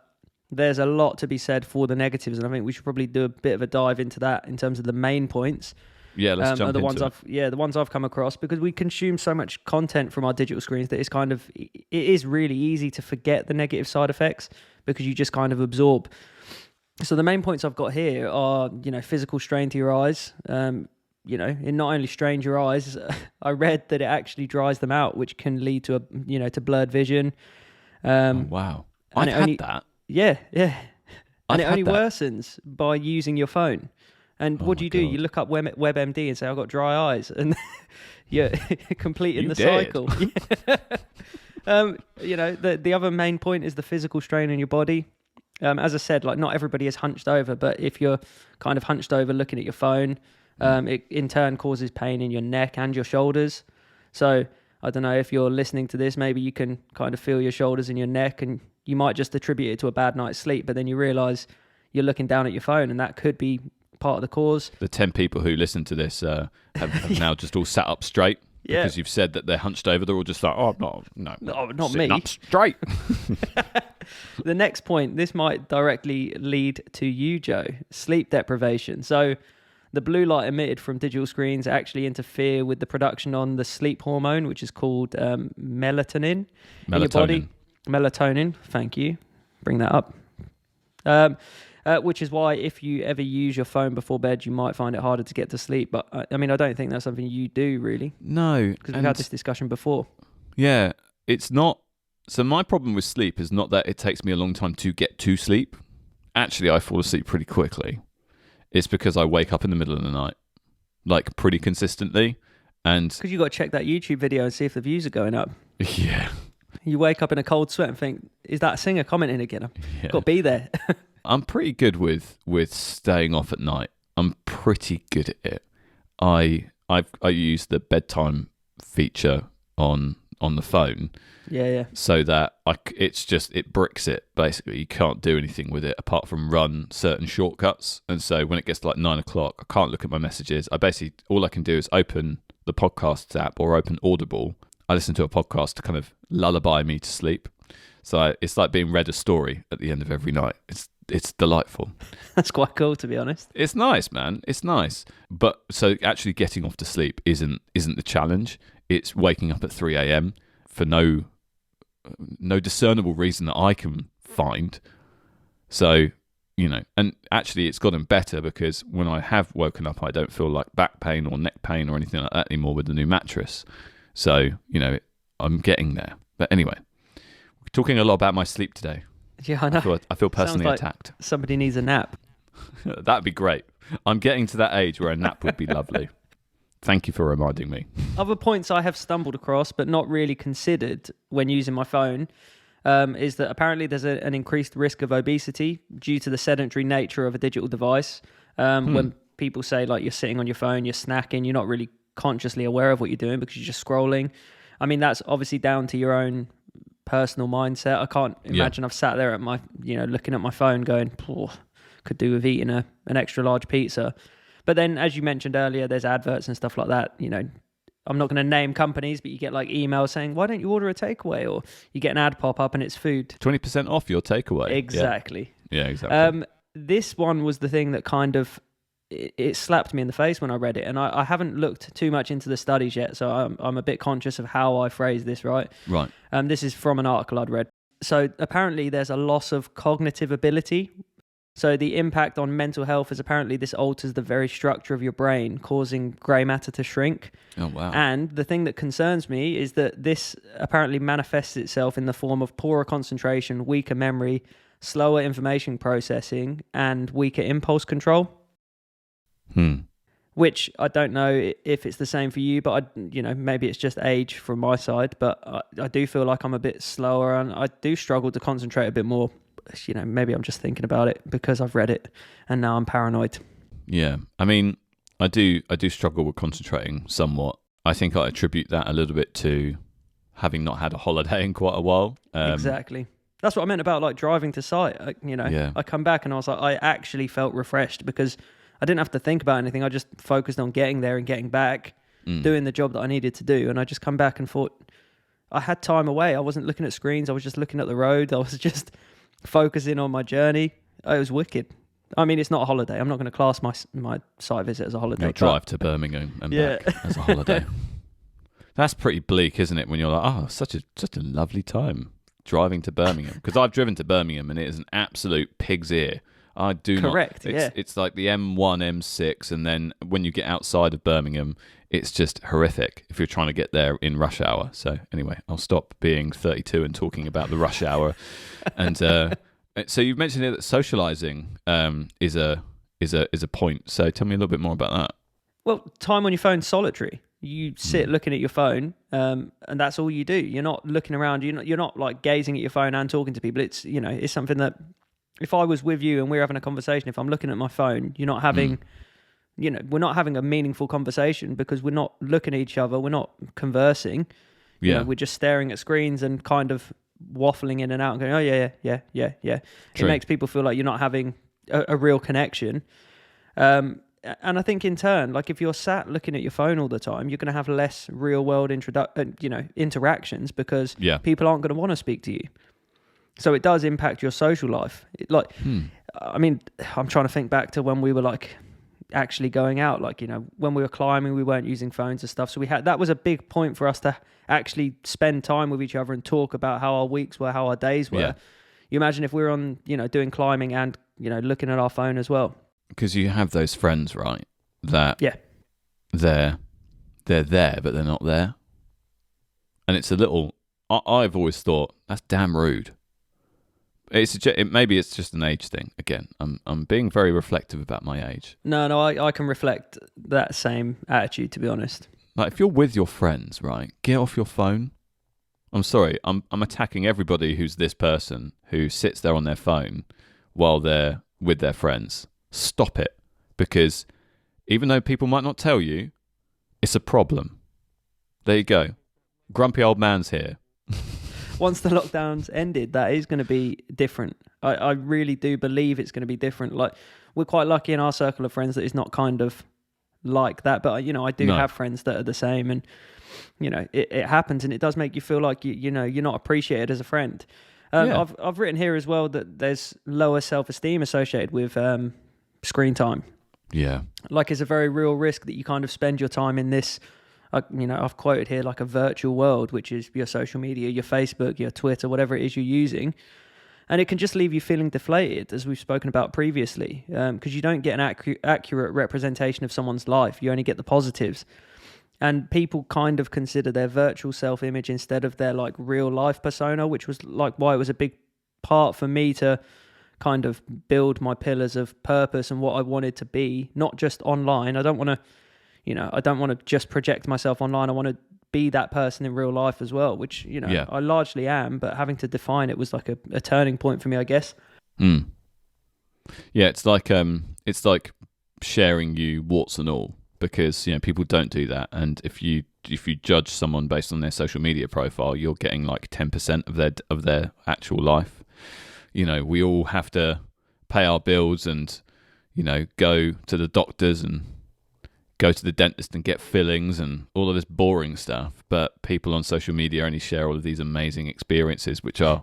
there's a lot to be said for the negatives, and I think we should probably do a bit of a dive into that in terms of the main points. Yeah, let's jump into it. The ones I've come across, because we consume so much content from our digital screens that it is really easy to forget the negative side effects because you just kind of absorb. So the main points I've got here are, physical strain to your eyes. It not only strains your eyes, I read that it actually dries them out, which can lead to to blurred vision. Wow. I've had that. Yeah. And it only worsens by using your phone. And what do? You look up WebMD and say, I've got dry eyes. And you're completing the cycle. The other main point is the physical strain on your body. As I said, like, not everybody is hunched over, but if you're kind of hunched over looking at your phone, it in turn causes pain in your neck and your shoulders. So I don't know if you're listening to this, maybe you can kind of feel your shoulders and your neck, and you might just attribute it to a bad night's sleep, but then you realise you're looking down at your phone, and that could be part of the cause. The 10 people who listen to this have now just all sat up straight because you've said that they're hunched over. They're all just like, oh, not me. Up straight. The next point, this might directly lead to you, Joe. Sleep deprivation. So the blue light emitted from digital screens actually interfere with the production on the sleep hormone, which is called melatonin in your body. Melatonin, thank you. Bring that up. Which is why if you ever use your phone before bed, you might find it harder to get to sleep. But I mean, I don't think that's something you do really. No. Because we've had this discussion before. Yeah, it's not. So my problem with sleep is not that it takes me a long time to get to sleep. Actually, I fall asleep pretty quickly. It's because I wake up in the middle of the night, like pretty consistently. And because you got to check that YouTube video and see if the views are going up. Yeah. You wake up in a cold sweat and think, is that singer commenting again? I've got to be there. I'm pretty good with staying off at night. I'm pretty good at it. I use the bedtime feature on the phone. Yeah. So that it bricks it basically. You can't do anything with it apart from run certain shortcuts. And so when it gets to like 9 o'clock, I can't look at my messages. All I can do is open the podcasts app or open Audible. I listen to a podcast to kind of lullaby me to sleep. So it's like being read a story at the end of every night. It's delightful. That's quite cool, to be honest. It's nice, man. It's nice. But so actually getting off to sleep isn't the challenge. It's waking up at 3 a.m. for no discernible reason that I can find. So, and actually it's gotten better because when I have woken up, I don't feel like back pain or neck pain or anything like that anymore with the new mattress. So, I'm getting there. But anyway, we're talking a lot about my sleep today. Yeah, I know. I feel personally attacked. Somebody needs a nap. That'd be great. I'm getting to that age where a nap would be lovely. Thank you for reminding me. Other points I have stumbled across but not really considered when using my phone is that apparently there's an increased risk of obesity due to the sedentary nature of a digital device. When people say like you're sitting on your phone, you're snacking, you're not really consciously aware of what you're doing because you're just scrolling. I mean, that's obviously down to your own personal mindset. I can't imagine I've sat there at my, looking at my phone going, could do with eating an extra large pizza. But then, as you mentioned earlier, there's adverts and stuff like that. I'm not going to name companies, but you get like emails saying, why don't you order a takeaway? Or you get an ad pop up and it's food. 20% off your takeaway. Exactly. Yeah, exactly. This one was the thing that kind of, it slapped me in the face when I read it. And I haven't looked too much into the studies yet, so I'm a bit conscious of how I phrase this, right? Right. This is from an article I'd read. So apparently there's a loss of cognitive ability. So the impact on mental health is apparently this alters the very structure of your brain, causing grey matter to shrink. Oh, wow. And the thing that concerns me is that this apparently manifests itself in the form of poorer concentration, weaker memory, slower information processing, and weaker impulse control. Which I don't know if it's the same for you, but maybe it's just age from my side, but I do feel like I'm a bit slower and I do struggle to concentrate a bit more. Maybe I'm just thinking about it because I've read it and now I'm paranoid. Yeah. I mean, I do struggle with concentrating somewhat. I think I attribute that a little bit to having not had a holiday in quite a while. Exactly. That's what I meant about like driving to site. I come back and I was like, I actually felt refreshed because I didn't have to think about anything. I just focused on getting there and getting back, doing the job that I needed to do. And I just come back and thought I had time away. I wasn't looking at screens. I was just looking at the road. I was just focusing on my journey. It was wicked. I mean, it's not a holiday. I'm not going to class my site visit as a holiday. Your drive to Birmingham and back as a holiday. That's pretty bleak, isn't it? When you're like, oh, such a lovely time driving to Birmingham. Because I've driven to Birmingham and it is an absolute pig's ear. I do Correct, not. It's like the M1, M6, and then when you get outside of Birmingham, it's just horrific if you're trying to get there in rush hour. So anyway, I'll stop being 32 and talking about the rush hour. And so you've mentioned here that socializing is a point. So tell me a little bit more about that. Well, time on your phone solitary. You sit looking at your phone, and that's all you do. You're not looking around. You're not like gazing at your phone and talking to people. It's it's something that if I was with you and we're having a conversation, if I'm looking at my phone, you're not having, we're not having a meaningful conversation because we're not looking at each other. We're not conversing. We're just staring at screens and kind of waffling in and out and going, oh yeah. True. It makes people feel like you're not having a real connection. And I think in turn, like if you're sat looking at your phone all the time, you're going to have less real world interactions because people aren't going to want to speak to you. So it does impact your social life. I mean, I'm trying to think back to when we were like actually going out, like, you know, when we were climbing, we weren't using phones and stuff. So that was a big point for us to actually spend time with each other and talk about how our weeks were, how our days were. Yeah. You imagine if we were on, you know, doing climbing and, you know, looking at our phone as well. Because you have those friends, right? That they're there, but they're not there. And it's a little, I've always thought, that's damn rude. Maybe it's just an age thing. Again, I'm being very reflective about my age. No, I can reflect that same attitude, to be honest. Like if you're with your friends, right, get off your phone. I'm sorry, I'm attacking everybody who's this person who sits there on their phone while they're with their friends. Stop it, because even though people might not tell you, it's a problem. There you go. Grumpy old man's here. Once the lockdown's ended, that is going to be different. I really do believe it's going to be different. Like, we're quite lucky in our circle of friends that it's not kind of like that. But, you know, I do have friends that are the same. And, you know, it happens, and it does make you feel like, you know, you're not appreciated as a friend. I've written here as well that there's lower self-esteem associated with screen time. Yeah. Like, it's a very real risk that you kind of spend your time in this, you know, I've quoted here like a virtual world, which is your social media, your Facebook, your Twitter, whatever it is you're using. And it can just leave you feeling deflated, as we've spoken about previously, because you don't get an accurate representation of someone's life. You only get the positives. And people kind of consider their virtual self-image instead of their like real life persona, which was like why it was a big part for me to kind of build my pillars of purpose and what I wanted to be, not just online. I don't want to just project myself online. I want to be that person in real life as well, which, you know, I largely am, but having to define it was like a turning point for me, I guess. Yeah, it's like sharing you warts and all, because, you know, people don't do that. And if you judge someone based on their social media profile, you're getting like 10% of their actual life. You know, we all have to pay our bills and, you know, go to the doctors and go to the dentist and get fillings and all of this boring stuff. But people on social media only share all of these amazing experiences, which are,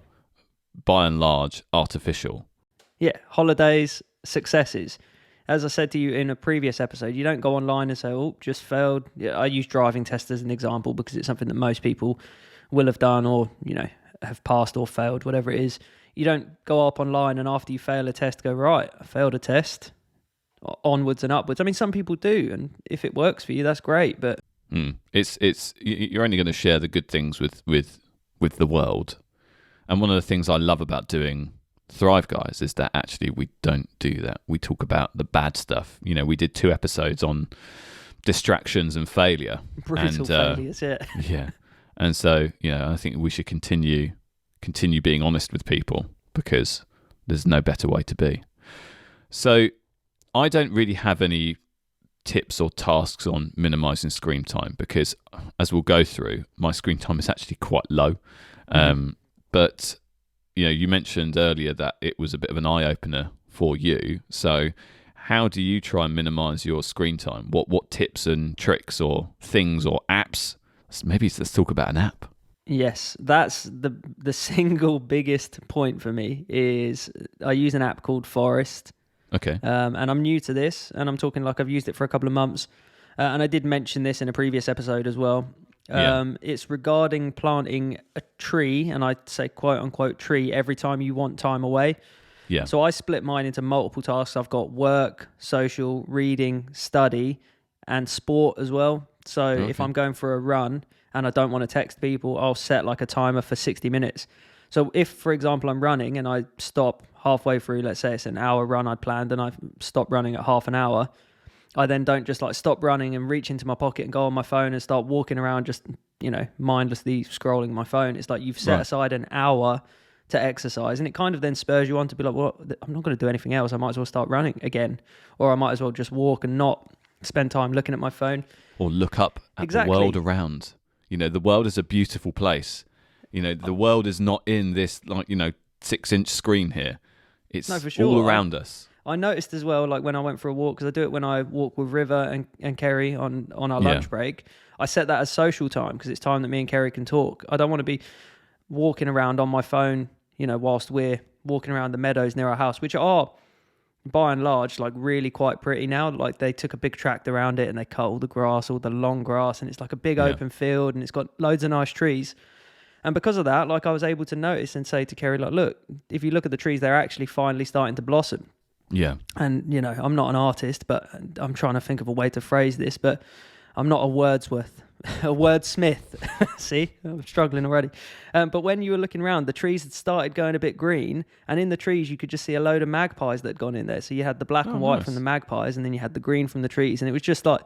by and large, artificial. Yeah, holidays, successes. As I said to you in a previous episode, you don't go online and say, oh, just failed. Yeah, I use driving test as an example because it's something that most people will have done or, you know, have passed or failed, whatever it is. You don't go up online and after you fail a test, go, right, I failed a test, onwards and upwards. I mean, some people do, and if it works for you, that's great. But it's you're only going to share the good things with the world. And one of the things I love about doing Thrive Guys is that actually we don't do that. We talk about the bad stuff. You know, we did 2 episodes on distractions and failure. Brutal failures, yeah. Yeah. And so, you know, I think we should continue being honest with people, because there's no better way to be. So I don't really have any tips or tasks on minimizing screen time, because as we'll go through, my screen time is actually quite low. But, you know, you mentioned earlier that it was a bit of an eye-opener for you. So how do you try and minimize your screen time? What tips and tricks or things or apps? Let's talk about an app. Yes, that's the single biggest point for me is I use an app called Forest. Okay. And I'm new to this, and I'm talking like I've used it for a couple of months. And I did mention this in a previous episode as well. It's regarding planting a tree, and I say quote unquote tree, every time you want time away. Yeah. So I split mine into multiple tasks. I've got work, social, reading, study, and sport as well. So if I'm going for a run and I don't want to text people, I'll set like a timer for 60 minutes. So if, for example, I'm running and I stop halfway through, let's say it's an hour run I'd planned and I stop running at half an hour, I then don't just like stop running and reach into my pocket and go on my phone and start walking around just, you know, mindlessly scrolling my phone. It's like you've set aside an hour to exercise, and it kind of then spurs you on to be like, well, I'm not going to do anything else. I might as well start running again, or I might as well just walk and not spend time looking at my phone. Or look up at the world around. You know, the world is a beautiful place. You know, the world is not in this, like, you know, 6-inch screen here. It's all around us. I noticed as well, like when I went for a walk, because I do it when I walk with River and Kerry on our lunch break, I set that as social time because it's time that me and Kerry can talk. I don't want to be walking around on my phone, you know, whilst we're walking around the meadows near our house, which are by and large like really quite pretty now. Like they took a big tract around it and they cut all the grass, all the long grass, and it's like a big open field and it's got loads of nice trees. And because of that, like I was able to notice and say to Kerry, like, look, if you look at the trees, they're actually finally starting to blossom. Yeah. And, you know, I'm not an artist, but I'm trying to think of a way to phrase this, but I'm not a Wordsworth, a wordsmith. See, I'm struggling already. But when you were looking around, the trees had started going a bit green, and in the trees, you could just see a load of magpies that had gone in there. So you had the black and white from the magpies, and then you had the green from the trees. And it was just like,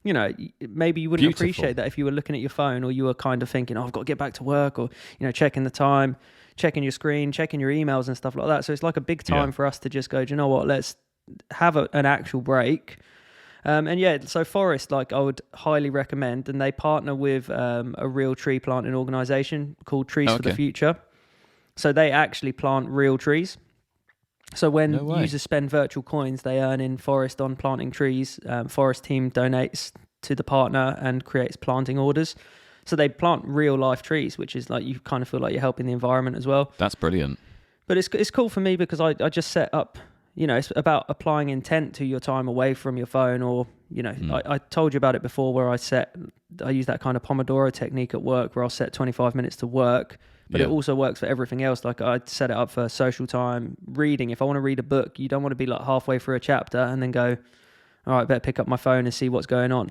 you know, maybe you wouldn't appreciate that if you were looking at your phone, or you were kind of thinking, oh, I've got to get back to work, or, you know, checking the time, checking your screen, checking your emails and stuff like that. So it's like a big time for us to just go, do you know what, let's have an actual break. And yeah, so Forest, like I would highly recommend, and they partner with a real tree planting organisation called Trees for the Future. So they actually plant real trees. So when users spend virtual coins, they earn in Forest on planting trees. Forest team donates to the partner and creates planting orders. So they plant real life trees, which is like, you kind of feel like you're helping the environment as well. That's brilliant. But it's cool for me because I just set up, you know, it's about applying intent to your time away from your phone, or, you know, I told you about it before where I use that kind of Pomodoro technique at work where I'll set 25 minutes to work, but it also works for everything else. Like I set it up for social time, reading. If I want to read a book, you don't want to be like halfway through a chapter and then go, all right, better pick up my phone and see what's going on.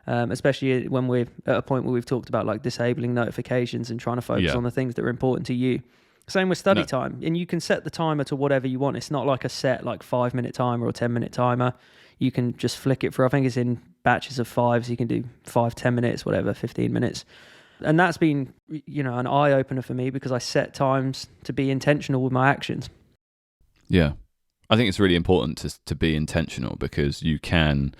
Especially when we're at a point where we've talked about like disabling notifications and trying to focus on the things that are important to you. Same with study time. And you can set the timer to whatever you want. It's not like a set like 5-minute timer or 10-minute timer. You can just flick it for, I think it's in batches of 5. So you can do 5, 10 minutes, whatever, 15 minutes. And that's been, you know, an eye opener for me because I set times to be intentional with my actions. Yeah. I think it's really important to be intentional because you can,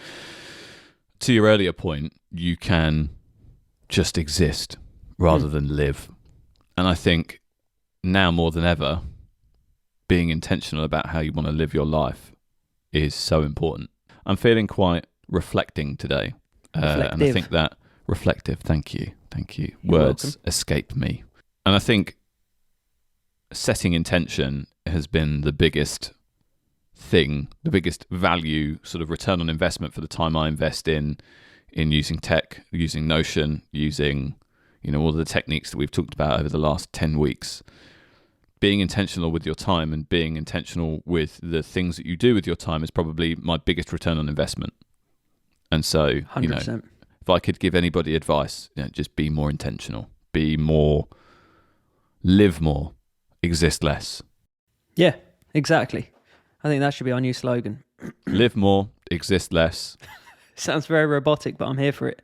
to your earlier point, you can just exist rather than live. And I think now more than ever, being intentional about how you want to live your life is so important. I'm feeling quite reflecting today. And I think that reflective, thank you. You're Words welcome. escape me. And I think setting intention has been the biggest thing, the biggest value, sort of return on investment for the time I invest in using tech, using Notion, using, you know, all the techniques that we've talked about over the last 10 weeks. Being intentional with your time and being intentional with the things that you do with your time is probably my biggest return on investment. And so, 100%. You know, if I could give anybody advice, you know, just be more intentional, live more, exist less. Yeah, exactly. I think that should be our new slogan. Live more, exist less. Sounds very robotic, but I'm here for it.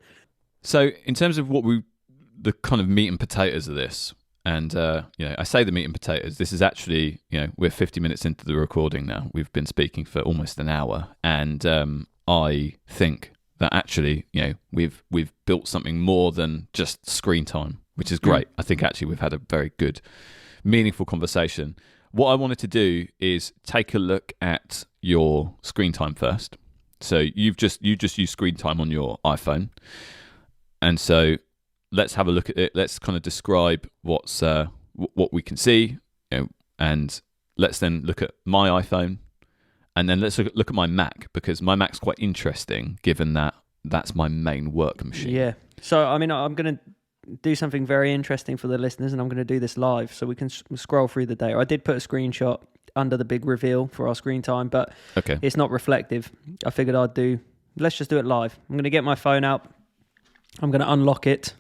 So in terms of the kind of meat and potatoes of this, and, you know, I say the meat and potatoes, this is actually, you know, we're 50 minutes into the recording now. We've been speaking for almost an hour. And I think that actually, you know, we've built something more than just screen time, which is great. I think actually we've had a very good, meaningful conversation. What I wanted to do is take a look at your screen time first. So you just use screen time on your iPhone. And so let's have a look at it. Let's kind of describe what we can see, you know, and let's then look at my iPhone, and then let's look at my Mac, because my Mac's quite interesting given that that's my main work machine. Yeah. So, I mean, I'm going to do something very interesting for the listeners, and I'm going to do this live so we can scroll through the data. I did put a screenshot under the big reveal for our screen time, but it's not reflective. I figured let's just do it live. I'm going to get my phone out. I'm going to unlock it.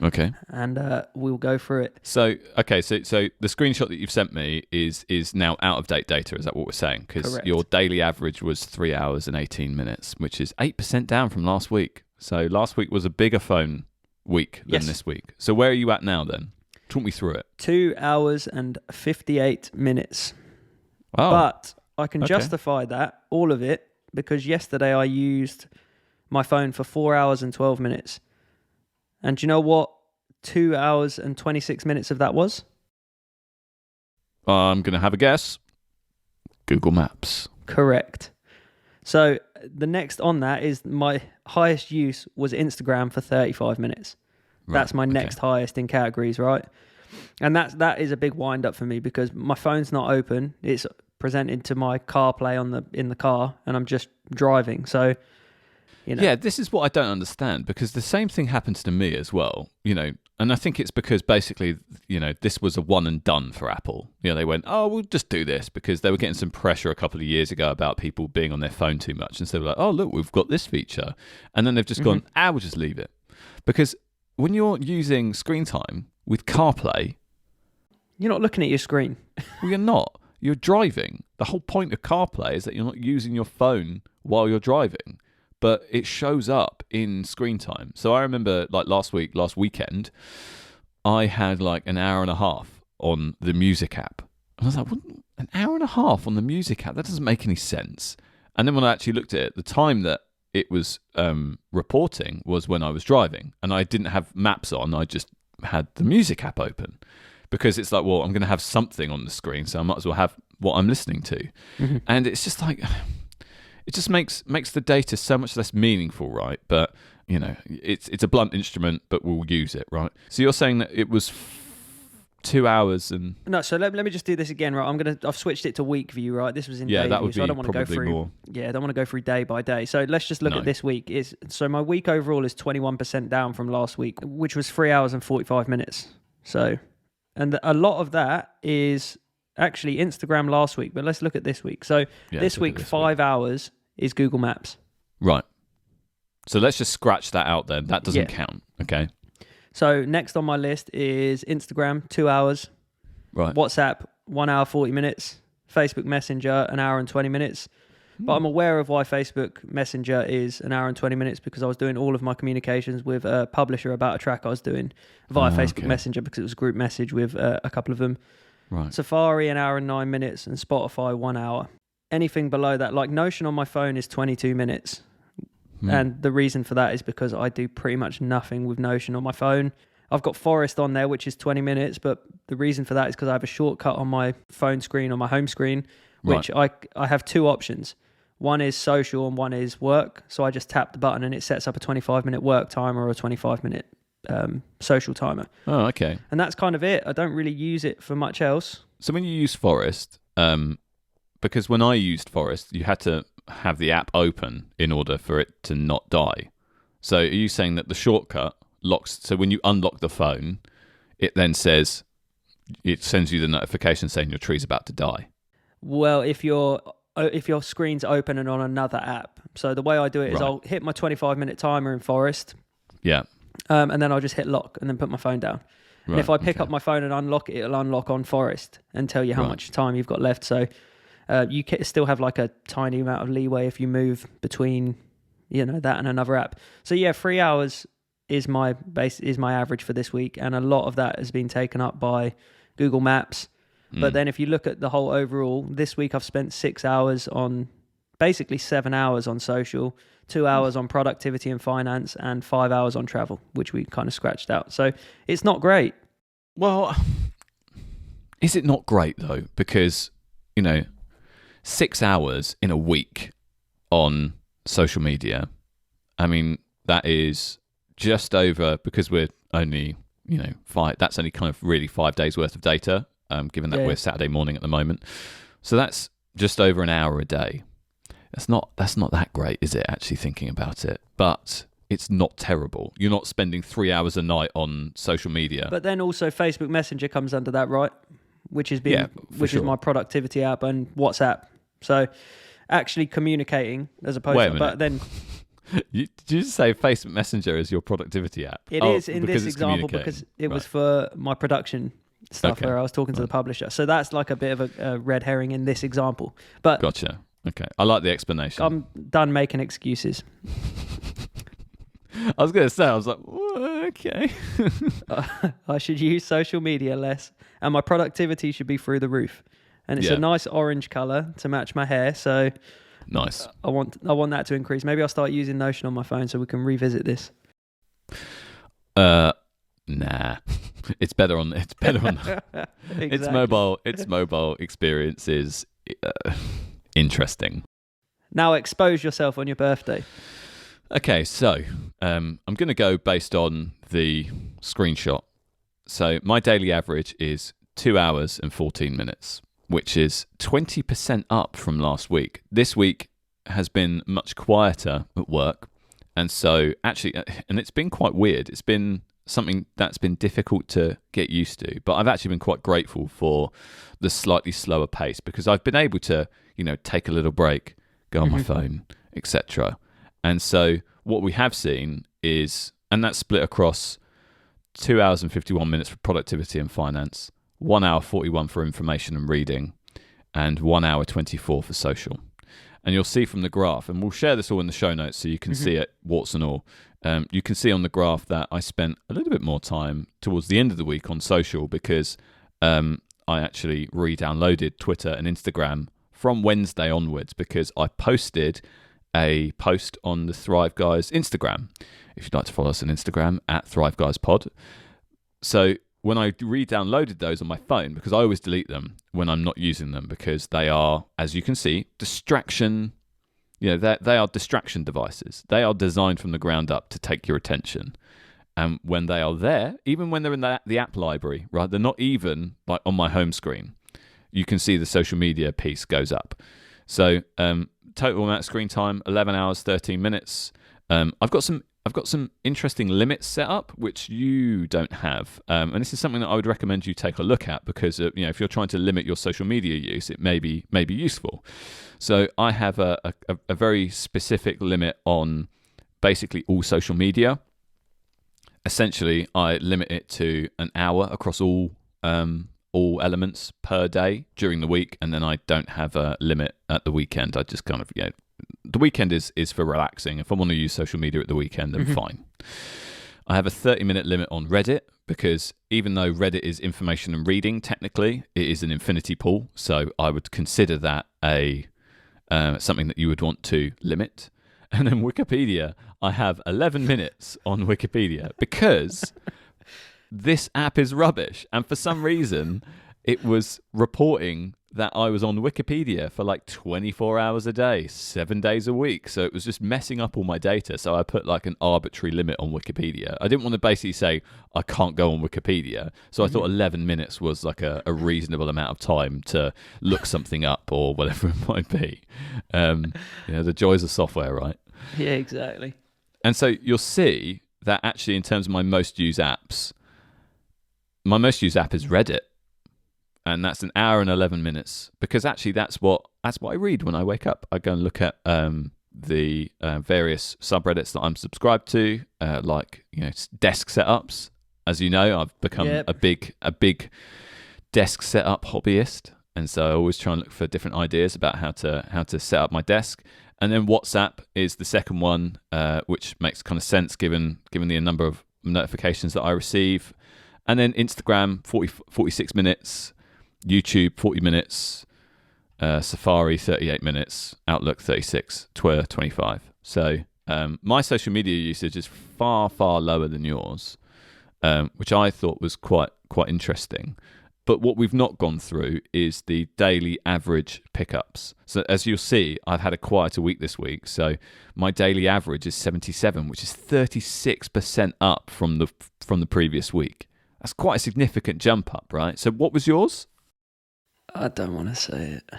Okay. And we'll go through it. So the screenshot that you've sent me is now out of date data. Is that what we're saying? Because your daily average was 3 hours and 18 minutes, which is 8% down from last week. So last week was a bigger phone week than this week. So where are you at now then? Talk me through it. 2 hours and 58 minutes. Oh. But I can justify that, all of it, because yesterday I used my phone for 4 hours and 12 minutes. And do you know what 2 hours and 26 minutes of that was? I'm going to have a guess. Google Maps. Correct. So the next on that is my highest use was Instagram for 35 minutes. Right, that's my next highest in categories, right? And that is a big wind up for me because my phone's not open. It's presented to my CarPlay in the car, and I'm just driving. So, Yeah, this is what I don't understand, because the same thing happens to me as well, and I think it's because basically, this was a one and done for Apple. They went, oh, we'll just do this, because they were getting some pressure a couple of years ago about people being on their phone too much. And so they were like, oh, look, we've got this feature. And then they've just gone, we'll just leave it. Because when you're using screen time with CarPlay, you're not looking at your screen. Well, you're not. You're driving. The whole point of CarPlay is that you're not using your phone while you're driving, but it shows up in screen time. So I remember last weekend, I had an hour and a half on the music app. And I was like, what? An hour and a half on the music app? That doesn't make any sense. And then when I actually looked at it, the time that it was reporting was when I was driving, and I didn't have maps on. I just had the music app open, because it's like, well, I'm going to have something on the screen, so I might as well have what I'm listening to. And it's just it just makes the data so much less meaningful, right? But it's a blunt instrument, but we'll use it, right? So you're saying that it was 2 hours and... No, so let me just do this again, right? I've switched it to week view, right? This was in day that view, would be so I don't want to go through more. Yeah, I don't want to go through day by day. So let's just look at this week. So my week overall is 21% down from last week, which was 3 hours and 45 minutes. So, and a lot of that is actually Instagram last week, but let's look at this week. So this week, 5 hours is Google Maps. Right. So let's just scratch that out then. That doesn't count. Okay. So next on my list is Instagram, 2 hours. Right. WhatsApp, 1 hour, 40 minutes. Facebook Messenger, an hour and 20 minutes. But I'm aware of why Facebook Messenger is an hour and 20 minutes, because I was doing all of my communications with a publisher about a track I was doing via Facebook Messenger, because it was a group message with a couple of them. Right. Safari, an hour and 9 minutes, and Spotify, 1 hour. Anything below that, like Notion on my phone is 22 minutes. And the reason for that is because I do pretty much nothing with Notion on my phone. I've got Forest on there, which is 20 minutes, but the reason for that is because I have a shortcut on my phone screen, on my home screen, which I have two options. One is social and one is work. So I just tap the button and it sets up a 25-minute work timer or a 25-minute social timer. Oh, okay. And that's kind of it. I don't really use it for much else. So when you use Forest, because when I used Forest, you had to have the app open in order for it to not die. So are you saying that the shortcut locks, so when you unlock the phone, it then sends you the notification saying your tree's about to die? Well, if your screen's open and on another app. So the way I do it is I'll hit my 25-minute timer in Forest. Yeah. And then I'll just hit lock and then put my phone down. Right, and if I pick up my phone and unlock it, it'll unlock on Forest and tell you how much time you've got left. So you still have like a tiny amount of leeway if you move between, that and another app. So yeah, 3 hours is my average for this week, and a lot of that has been taken up by Google Maps. But then if you look at the whole overall, this week I've spent 6 hours on, basically 7 hours on social, 2 hours on productivity and finance, and 5 hours on travel, which we kind of scratched out. So it's not great. Well, is it not great though? Because, 6 hours in a week on social media, I mean, that is just over, because we're only, that's only kind of really 5 days worth of data, given that we're Saturday morning at the moment. So that's just over an hour a day. That's not that great, is it, actually thinking about it? But it's not terrible. You're not spending 3 hours a night on social media. But then also Facebook Messenger comes under that, right? Which is is my productivity app, and WhatsApp. So actually communicating as opposed to, but then did you just say Facebook Messenger is your productivity app? It is in this example because it was for my production stuff where I was talking to the publisher. So that's like a bit of a red herring in this example. But gotcha. Okay. I like the explanation. I'm done making excuses. I was going to say, I was like, okay. I should use social media less, and my productivity should be through the roof. And it's a nice orange color to match my hair, so nice. I want that to increase. Maybe I'll start using Notion on my phone so we can revisit this. Nah. It's better on exactly. Its mobile experience is Interesting. Now expose yourself on your birthday. Okay, so I'm going to go based on the screenshot. So my daily average is 2 hours and 14 minutes, which is 20% up from last week. This week has been much quieter at work. And so actually, and it's been quite weird. It's been something that's been difficult to get used to, but I've actually been quite grateful for the slightly slower pace because I've been able to, take a little break, go on my phone, etc. And so what we have seen is, and that's split across 2 hours and 51 minutes for productivity and finance, 1 hour 41 for information and reading, and 1 hour 24 for social. And you'll see from the graph, and we'll share this all in the show notes so you can see it, warts and all. You can see on the graph that I spent a little bit more time towards the end of the week on social because I actually re-downloaded Twitter and Instagram from Wednesday onwards because I posted a post on the Thrive Guys Instagram. If you'd like to follow us on Instagram, @ThriveGuysPod. So when I re-downloaded those on my phone, because I always delete them when I'm not using them because they are, as you can see, distraction. They are distraction devices. They are designed from the ground up to take your attention. And when they are there, even when they're in the app library, right, they're not even like on my home screen. You can see the social media piece goes up. So total amount of screen time, 11 hours, 13 minutes. I've got some interesting limits set up, which you don't have. And this is something that I would recommend you take a look at because, if you're trying to limit your social media use, it may be useful. So I have a very specific limit on basically all social media. Essentially, I limit it to an hour across all elements per day during the week. And then I don't have a limit at the weekend. I just kind of, the weekend is for relaxing. If I want to use social media at the weekend, then fine. I have a 30-minute limit on Reddit because even though Reddit is information and reading, technically, it is an infinity pool. So I would consider that something that you would want to limit. And then Wikipedia, I have 11 minutes on Wikipedia because this app is rubbish. And for some reason, it was reporting that I was on Wikipedia for like 24 hours a day, 7 days a week. So it was just messing up all my data. So I put like an arbitrary limit on Wikipedia. I didn't want to basically say I can't go on Wikipedia. So I thought 11 minutes was like a reasonable amount of time to look something up or whatever it might be. The joys of software, right? Yeah, exactly. And so you'll see that actually in terms of my most used apps, my most used app is Reddit. And that's an hour and 11 minutes because actually that's what I read when I wake up. I go and look at the various subreddits that I'm subscribed to, like desk setups. As you know, I've become a big desk setup hobbyist, and so I always try and look for different ideas about how to set up my desk. And then WhatsApp is the second one, which makes kind of sense given the number of notifications that I receive. And then Instagram, 46 minutes. YouTube 40 minutes, Safari 38 minutes, Outlook 36, Twitter 25. So my social media usage is far lower than yours, which I thought was quite interesting. But what we've not gone through is the daily average pickups. So as you'll see, I've had a quieter week this week. So my daily average is 77, which is 36% up from the previous week. That's quite a significant jump up, right? So what was yours? I don't want to say it.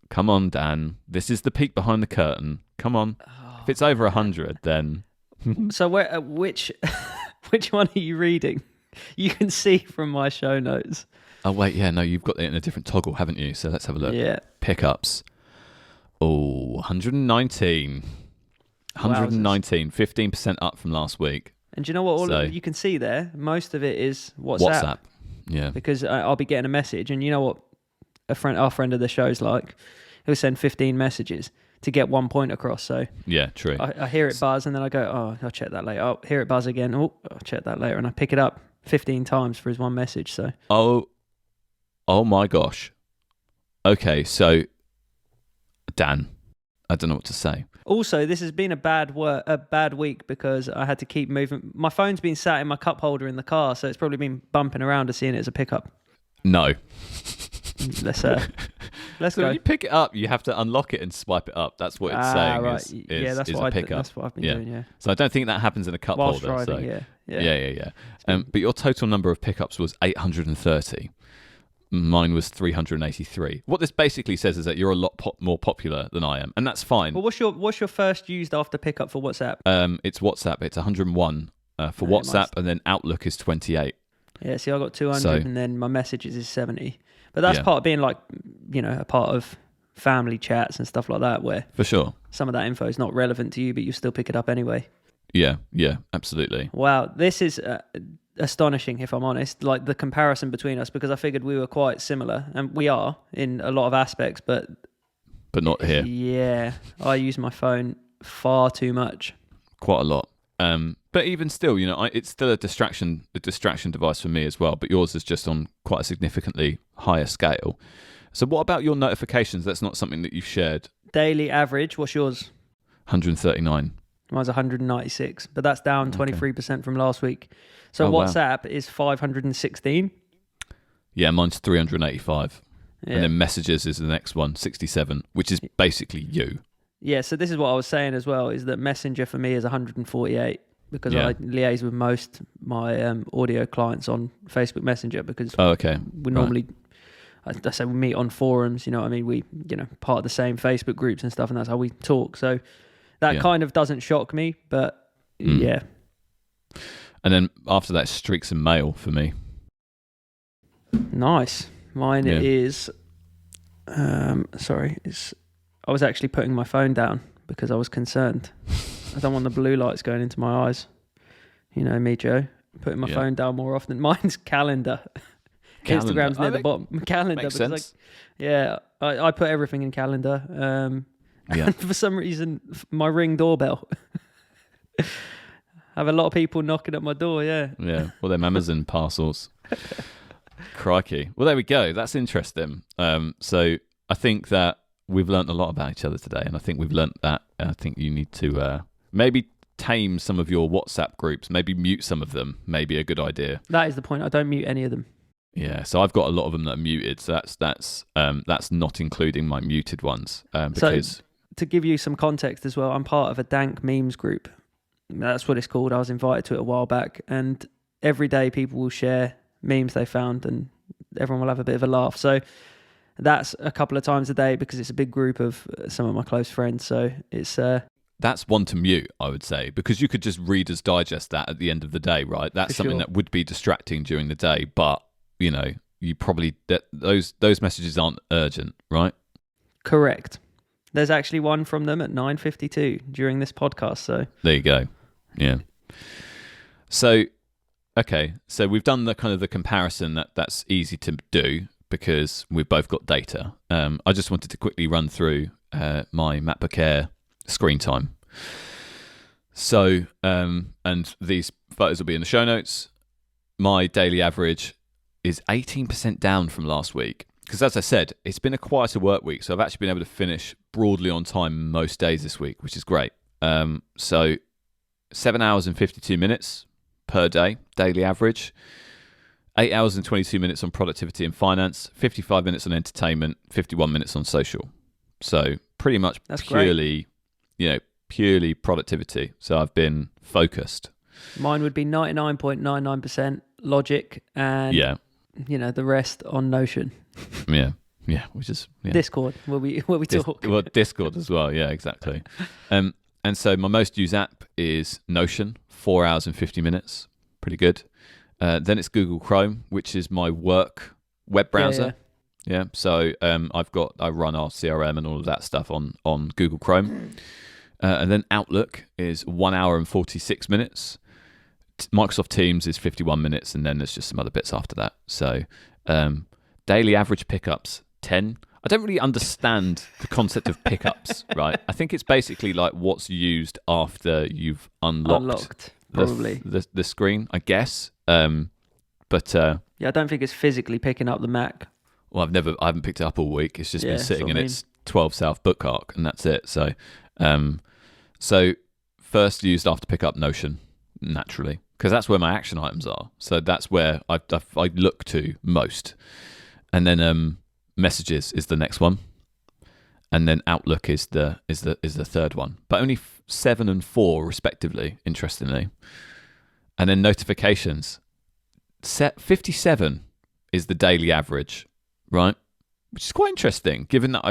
Come on, Dan. This is the peek behind the curtain. Come on. If it's over 100, then... So which one are you reading? You can see from my show notes. Oh, wait, yeah, no, you've got it in a different toggle, haven't you? So let's have a look. Yeah. Pickups. Oh, 119. 119, 15% up from last week. And do you know what you can see there? Most of it is WhatsApp. Yeah. Because I'll be getting a message, and you know what our friend of the show's like? He'll send 15 messages to get 1 point across. So yeah, true. I hear it buzz, and then I go, oh, I'll check that later. I'll hear it buzz again. Oh, I'll check that later. And I pick it up 15 times for his one message. So oh my gosh. Okay, so Dan, I don't know what to say. Also, this has been a bad week because I had to keep moving. My phone's been sat in my cup holder in the car, so it's probably been bumping around to seeing it as a pickup. No. Let's So go. when you pick it up, you have to unlock it and swipe it up. That's what it's saying. Right. That's what that's what I've been doing. Yeah. So I don't think that happens in a cup Whilst holder. driving, so. Yeah. But your total number of pickups was 830. Mine was 383. What this basically says is that you're a lot more popular than I am, and that's fine. Well, what's your first used after pickup for WhatsApp? It's WhatsApp. It's 101 for WhatsApp, and then Outlook is 28. Yeah, see, I got 200, and then my messages is 70. But that's part of being like, a part of family chats and stuff like that, where for sure some of that info is not relevant to you, but you still pick it up anyway. Yeah, absolutely. Wow, this is astonishing, if I'm honest, like the comparison between us, because I figured we were quite similar, and we are in a lot of aspects, but not here. Yeah, I use my phone far too much. Quite a lot. But even still, it's still a distraction device for me as well, but yours is just on quite a significantly higher scale. So what about your notifications? That's not something that you've shared. Daily average, what's yours? 139. Mine's 196, but that's down 23% from last week. So WhatsApp is 516. Yeah, mine's 385. Yeah. And then messages is the next one, 67, which is basically you. Yeah, so this is what I was saying as well, is that Messenger for me is 148 because I liaise with most my audio clients on Facebook Messenger because we normally, I say we meet on forums, you know what I mean? We, part of the same Facebook groups and stuff, and that's how we talk. So that kind of doesn't shock me, but yeah. And then after that, streaks and mail for me. Nice. Mine is, I was actually putting my phone down because I was concerned. I don't want the blue lights going into my eyes. You know me, Joe. Putting my phone down more often. Mine's calendar. Instagram's near the bottom. Calendar. Makes sense. I put everything in calendar. And for some reason, my Ring doorbell. I have a lot of people knocking at my door, Yeah, well, they're Amazon parcels. Crikey. Well, there we go. That's interesting. So I think that we've learnt a lot about each other today, and I think we've learnt that I think you need to maybe tame some of your WhatsApp groups, maybe mute some of them, maybe a good idea. That is the point. I don't mute any of them. Yeah, so I've got a lot of them that are muted, so that's not including my muted ones. Because so, to give you some context as well, I'm part of a Dank memes group. That's what it's called. I was invited to it a while back, and every day people will share memes they found, and everyone will have a bit of a laugh. So that's a couple of times a day because it's a big group of some of my close friends. So it's that's one to mute, I would say, because you could just Reader's Digest that at the end of the day, right? That's something that would be distracting during the day, but you probably those messages aren't urgent, right? Correct. There's actually one from them at 9:52 during this podcast. So there you go. Yeah. So okay, so we've done the kind of the comparison that's easy to do because we've both got data. I just wanted to quickly run through my MacBook Air screen time. So, and these photos will be in the show notes. My daily average is 18% down from last week. Because as I said, it's been a quieter work week, so I've actually been able to finish broadly on time most days this week, which is great. So 7 hours and 52 minutes per day, daily average. 8 hours and 22 minutes on productivity and finance, 55 minutes on entertainment, 51 minutes on social. So pretty much purely productivity. So I've been focused. Mine would be 99.99% logic and the rest on Notion. Yeah, which is Discord where we talk. Well, Discord as well. Yeah, exactly. And so my most used app is Notion, 4 hours and 50 minutes. Pretty good. Then it's Google Chrome, which is my work web browser. Yeah. So I run our CRM and all of that stuff on Google Chrome. And then Outlook is 1 hour and 46 minutes. Microsoft Teams is 51 minutes, and then there's just some other bits after that. So daily average pickups, 10. I don't really understand the concept of pickups, right? I think it's basically like what's used after you've unlocked probably the screen, I guess. But I don't think it's physically picking up the Mac. Well, I haven't picked it up all week. It's just been sitting in its 12 South bookmark, and that's it. So, so first used after pick up Notion, naturally, because that's where my action items are. So that's where I look to most. And then Messages is the next one, and then Outlook is the third one, but only 7 and 4 respectively. Interestingly, and then notifications. 57 is the daily average, right? Which is quite interesting, given that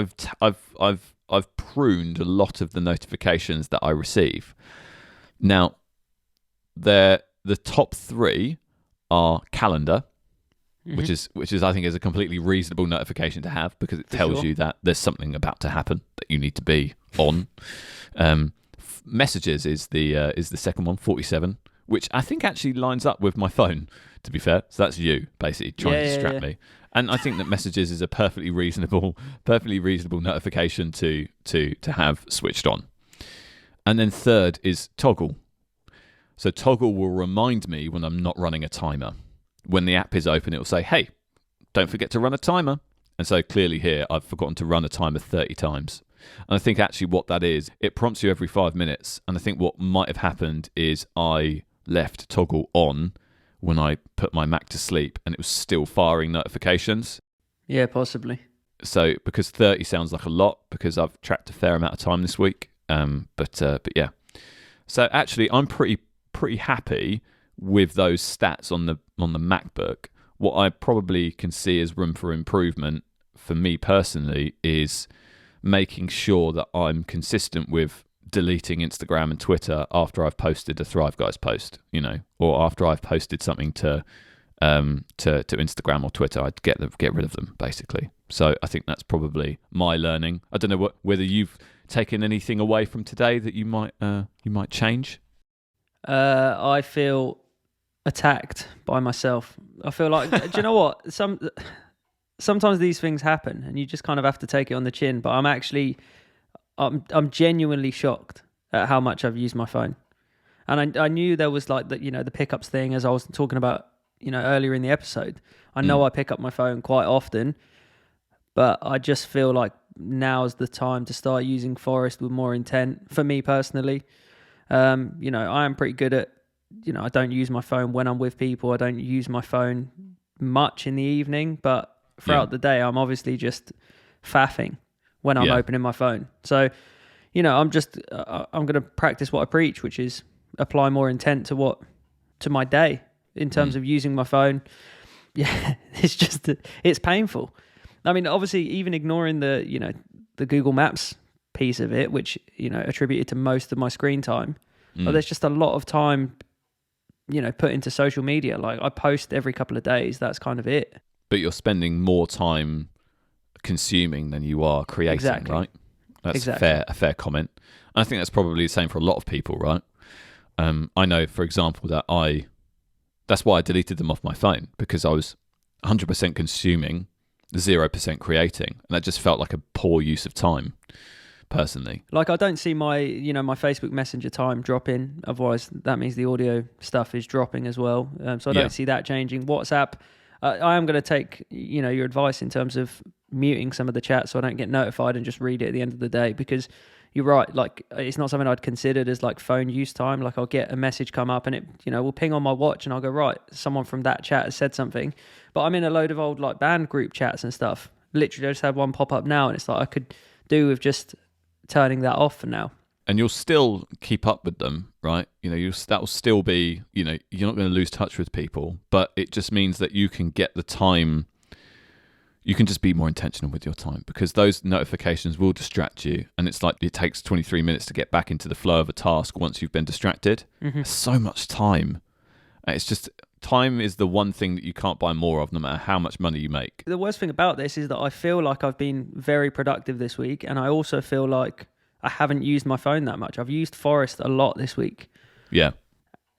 I've pruned a lot of the notifications that I receive. Now, the top 3 are calendar, which is I think is a completely reasonable notification to have, because it tells you that there's something about to happen that you need to be on. Messages is the second one, 47, which I think actually lines up with my phone, to be fair. So that's you basically trying to distract me. And I think that messages is a perfectly reasonable notification to have switched on. And then third is toggle. So toggle will remind me when I'm not running a timer. When the app is open, it will say, hey, don't forget to run a timer. And so clearly here, I've forgotten to run a timer 30 times. And I think actually what that is, it prompts you every 5 minutes. And I think what might have happened is I left toggle on when I put my Mac to sleep and it was still firing notifications. Yeah, possibly. So because 30 sounds like a lot, because I've tracked a fair amount of time this week. But yeah. So actually, I'm pretty happy with those stats on the MacBook. What I probably can see as room for improvement for me personally is making sure that I'm consistent with deleting Instagram and Twitter after I've posted a Thrive Guys post, or after I've posted something to Instagram or Twitter. I'd get rid of them basically. So I think that's probably my learning. I don't know whether you've taken anything away from today that you might change. I feel attacked by myself. I feel like, do you know what? Sometimes these things happen and you just kind of have to take it on the chin. But I'm genuinely shocked at how much I've used my phone. And I knew there was like the pickups thing, as I was talking about, earlier in the episode. I know I pick up my phone quite often, but I just feel like now's the time to start using Forest with more intent for me personally. I am pretty good at, I don't use my phone when I'm with people. I don't use my phone much in the evening, but throughout the day, I'm obviously just faffing when I'm opening my phone. So, I'm going to practice what I preach, which is apply more intent to my day in terms of using my phone. Yeah, it's painful. I mean, obviously, even ignoring the Google Maps piece of it, which, attributed to most of my screen time, but there's just a lot of time, put into social media. Like I post every couple of days. That's kind of it. But you're spending more time consuming than you are creating, exactly. Right? That's a fair comment. And I think that's probably the same for a lot of people, right? I know, for example, that's why I deleted them off my phone, because I was 100% consuming, 0% creating, and that just felt like a poor use of time, personally. Like I don't see my Facebook Messenger time dropping. Otherwise, that means the audio stuff is dropping as well. So I don't see that changing. WhatsApp, I am going to take your advice in terms of muting some of the chat so I don't get notified and just read it at the end of the day, because you're right, like it's not something I'd considered as like phone use time. Like I'll get a message come up and it will ping on my watch and I'll go, right, someone from that chat has said something. But I'm in a load of old like band group chats and stuff. Literally I just had one pop up now and it's like I could do with just turning that off for now. And you'll still keep up with them, right? That will still be, you're not going to lose touch with people, but it just means that you can get the time. You can just be more intentional with your time, because those notifications will distract you. And it's like it takes 23 minutes to get back into the flow of a task once you've been distracted. Mm-hmm. So much time. It's just, time is the one thing that you can't buy more of, no matter how much money you make. The worst thing about this is that I feel like I've been very productive this week. And I also feel like I haven't used my phone that much. I've used Forest a lot this week. Yeah.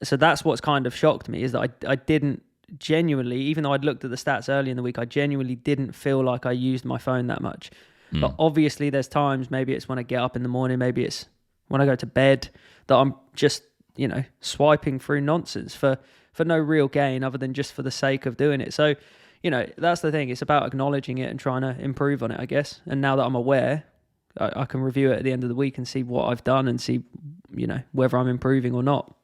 So that's what's kind of shocked me, is that I didn't genuinely, even though I'd looked at the stats early in the week, I genuinely didn't feel like I used my phone that much. But obviously there's times, maybe it's when I get up in the morning, maybe it's when I go to bed, that I'm just, swiping through nonsense for no real gain other than just for the sake of doing it. So, that's the thing. It's about acknowledging it and trying to improve on it, I guess. And now that I'm aware, I can review it at the end of the week and see what I've done and see, whether I'm improving or not.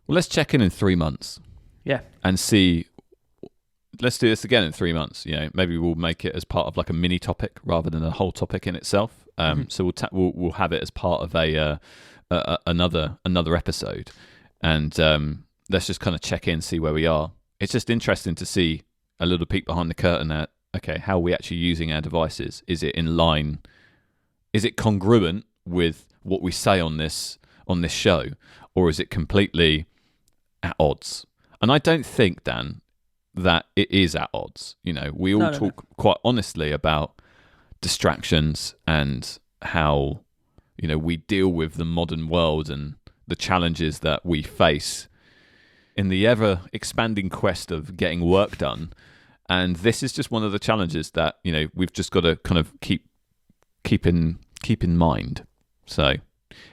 Well, let's check in 3 months. Yeah. And see let's do this again in 3 months. Maybe we'll make it as part of like a mini topic rather than a whole topic in itself. So we'll have it as part of another episode, and let's just kind of check in, see where we are. It's just interesting to see a little peek behind the curtain at, okay, how are we actually using our devices? Is it in line? Is it congruent with what we say on this show, or is it completely at odds? And I don't think, Dan, that it is at odds. We all talk quite honestly about distractions and how, we deal with the modern world and the challenges that we face in the ever expanding quest of getting work done. And this is just one of the challenges that, we've just got to kind of keep in mind. So,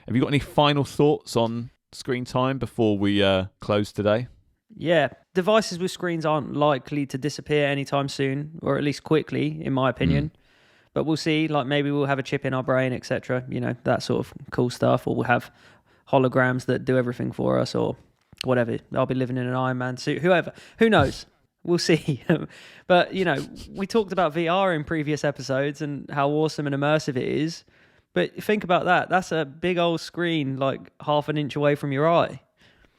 have you got any final thoughts on screen time before we close today? Yeah, devices with screens aren't likely to disappear anytime soon, or at least quickly, in my opinion. But we'll see. Like, maybe we'll have a chip in our brain, etc. That sort of cool stuff. Or we'll have holograms that do everything for us, or whatever. I'll be living in an Iron Man suit. Who knows? We'll see. But, we talked about VR in previous episodes and how awesome and immersive it is. But think about that. That's a big old screen, like half an inch away from your eye.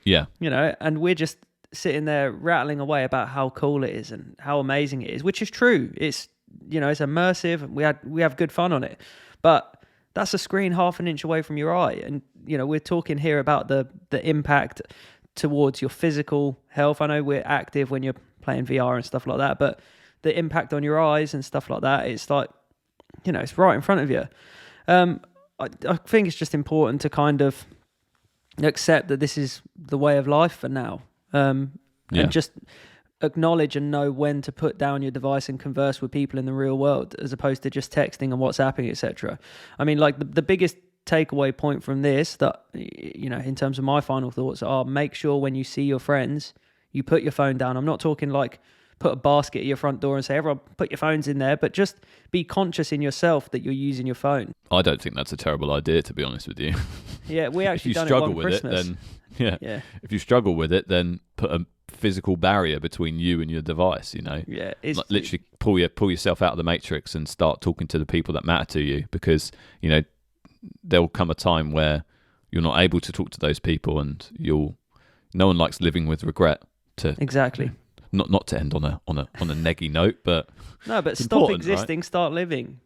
Yeah. And we're just sitting there rattling away about how cool it is and how amazing it is, which is true. It's, it's immersive. We have good fun on it. But that's a screen half an inch away from your eye. And, we're talking here about the impact towards your physical health. I know we're active when you're playing VR and stuff like that, but the impact on your eyes and stuff like that, it's like, it's right in front of you. I think it's just important to kind of accept that this is the way of life for now. And just acknowledge and know when to put down your device and converse with people in the real world, as opposed to just texting and WhatsApping, etc. I mean, like the biggest takeaway point from this, that, in terms of my final thoughts, are make sure when you see your friends, you put your phone down. I'm not talking like put a basket at your front door and say, everyone put your phones in there, but just be conscious in yourself that you're using your phone. I don't think that's a terrible idea, to be honest with you. Yeah, we actually done it one Christmas. If you struggle with it, then put a physical barrier between you and your device. Yeah, like literally pull yourself out of the matrix and start talking to the people that matter to you, because there'll come a time where you're not able to talk to those people, and no one likes living with regret. Exactly. Not to end on a neggy note, but no, but stop existing, right? Start living.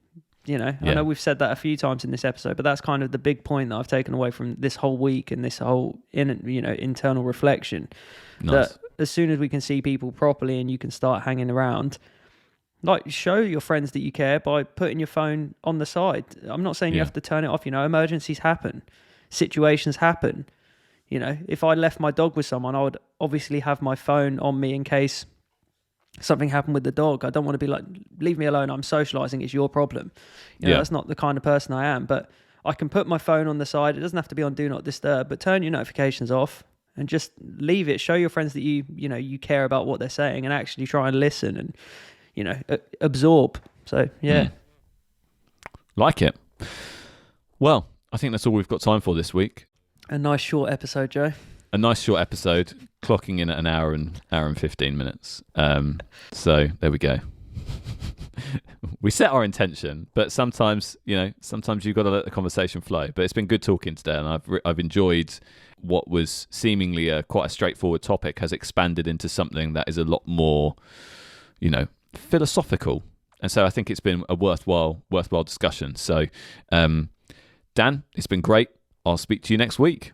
I know we've said that a few times in this episode, but that's kind of the big point that I've taken away from this whole week and this whole internal reflection. Nice. That as soon as we can see people properly and you can start hanging around, like, show your friends that you care by putting your phone on the side. I'm not saying you have to turn it off. Emergencies happen, situations happen. If I left my dog with someone, I would obviously have my phone on me in case something happened with the dog. I don't want to be like, leave me alone, I'm socializing, it's your problem. That's not the kind of person I am. But I can put my phone on the side. It doesn't have to be on do not disturb, but turn your notifications off and just leave it. Show your friends that you care about what they're saying, and actually try and listen and absorb. So like it. Well, I think that's all we've got time for this week. A nice short episode, Joe. A nice short episode, clocking in at an hour and 15 minutes. So there we go. We set our intention, but sometimes you've got to let the conversation flow. But it's been good talking today, and I've enjoyed what was seemingly quite a straightforward topic has expanded into something that is a lot more, philosophical. And so I think it's been a worthwhile discussion. So, Dan, it's been great. I'll speak to you next week.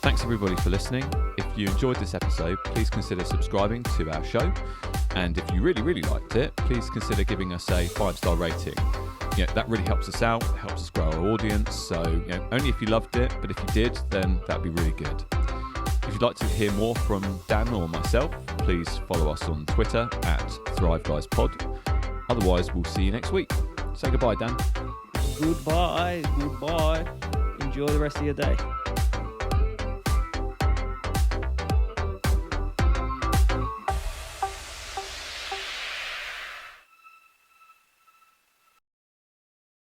Thanks everybody for listening. If you enjoyed this episode, please consider subscribing to our show. And if you really, really liked it, please consider giving us a 5-star rating. That really helps us out, helps us grow our audience. So, only if you loved it, but if you did, then that'd be really good. If you'd like to hear more from Dan or myself, please follow us on Twitter at ThriveGuysPod. Otherwise, we'll see you next week. Say goodbye, Dan. Goodbye. Enjoy the rest of your day.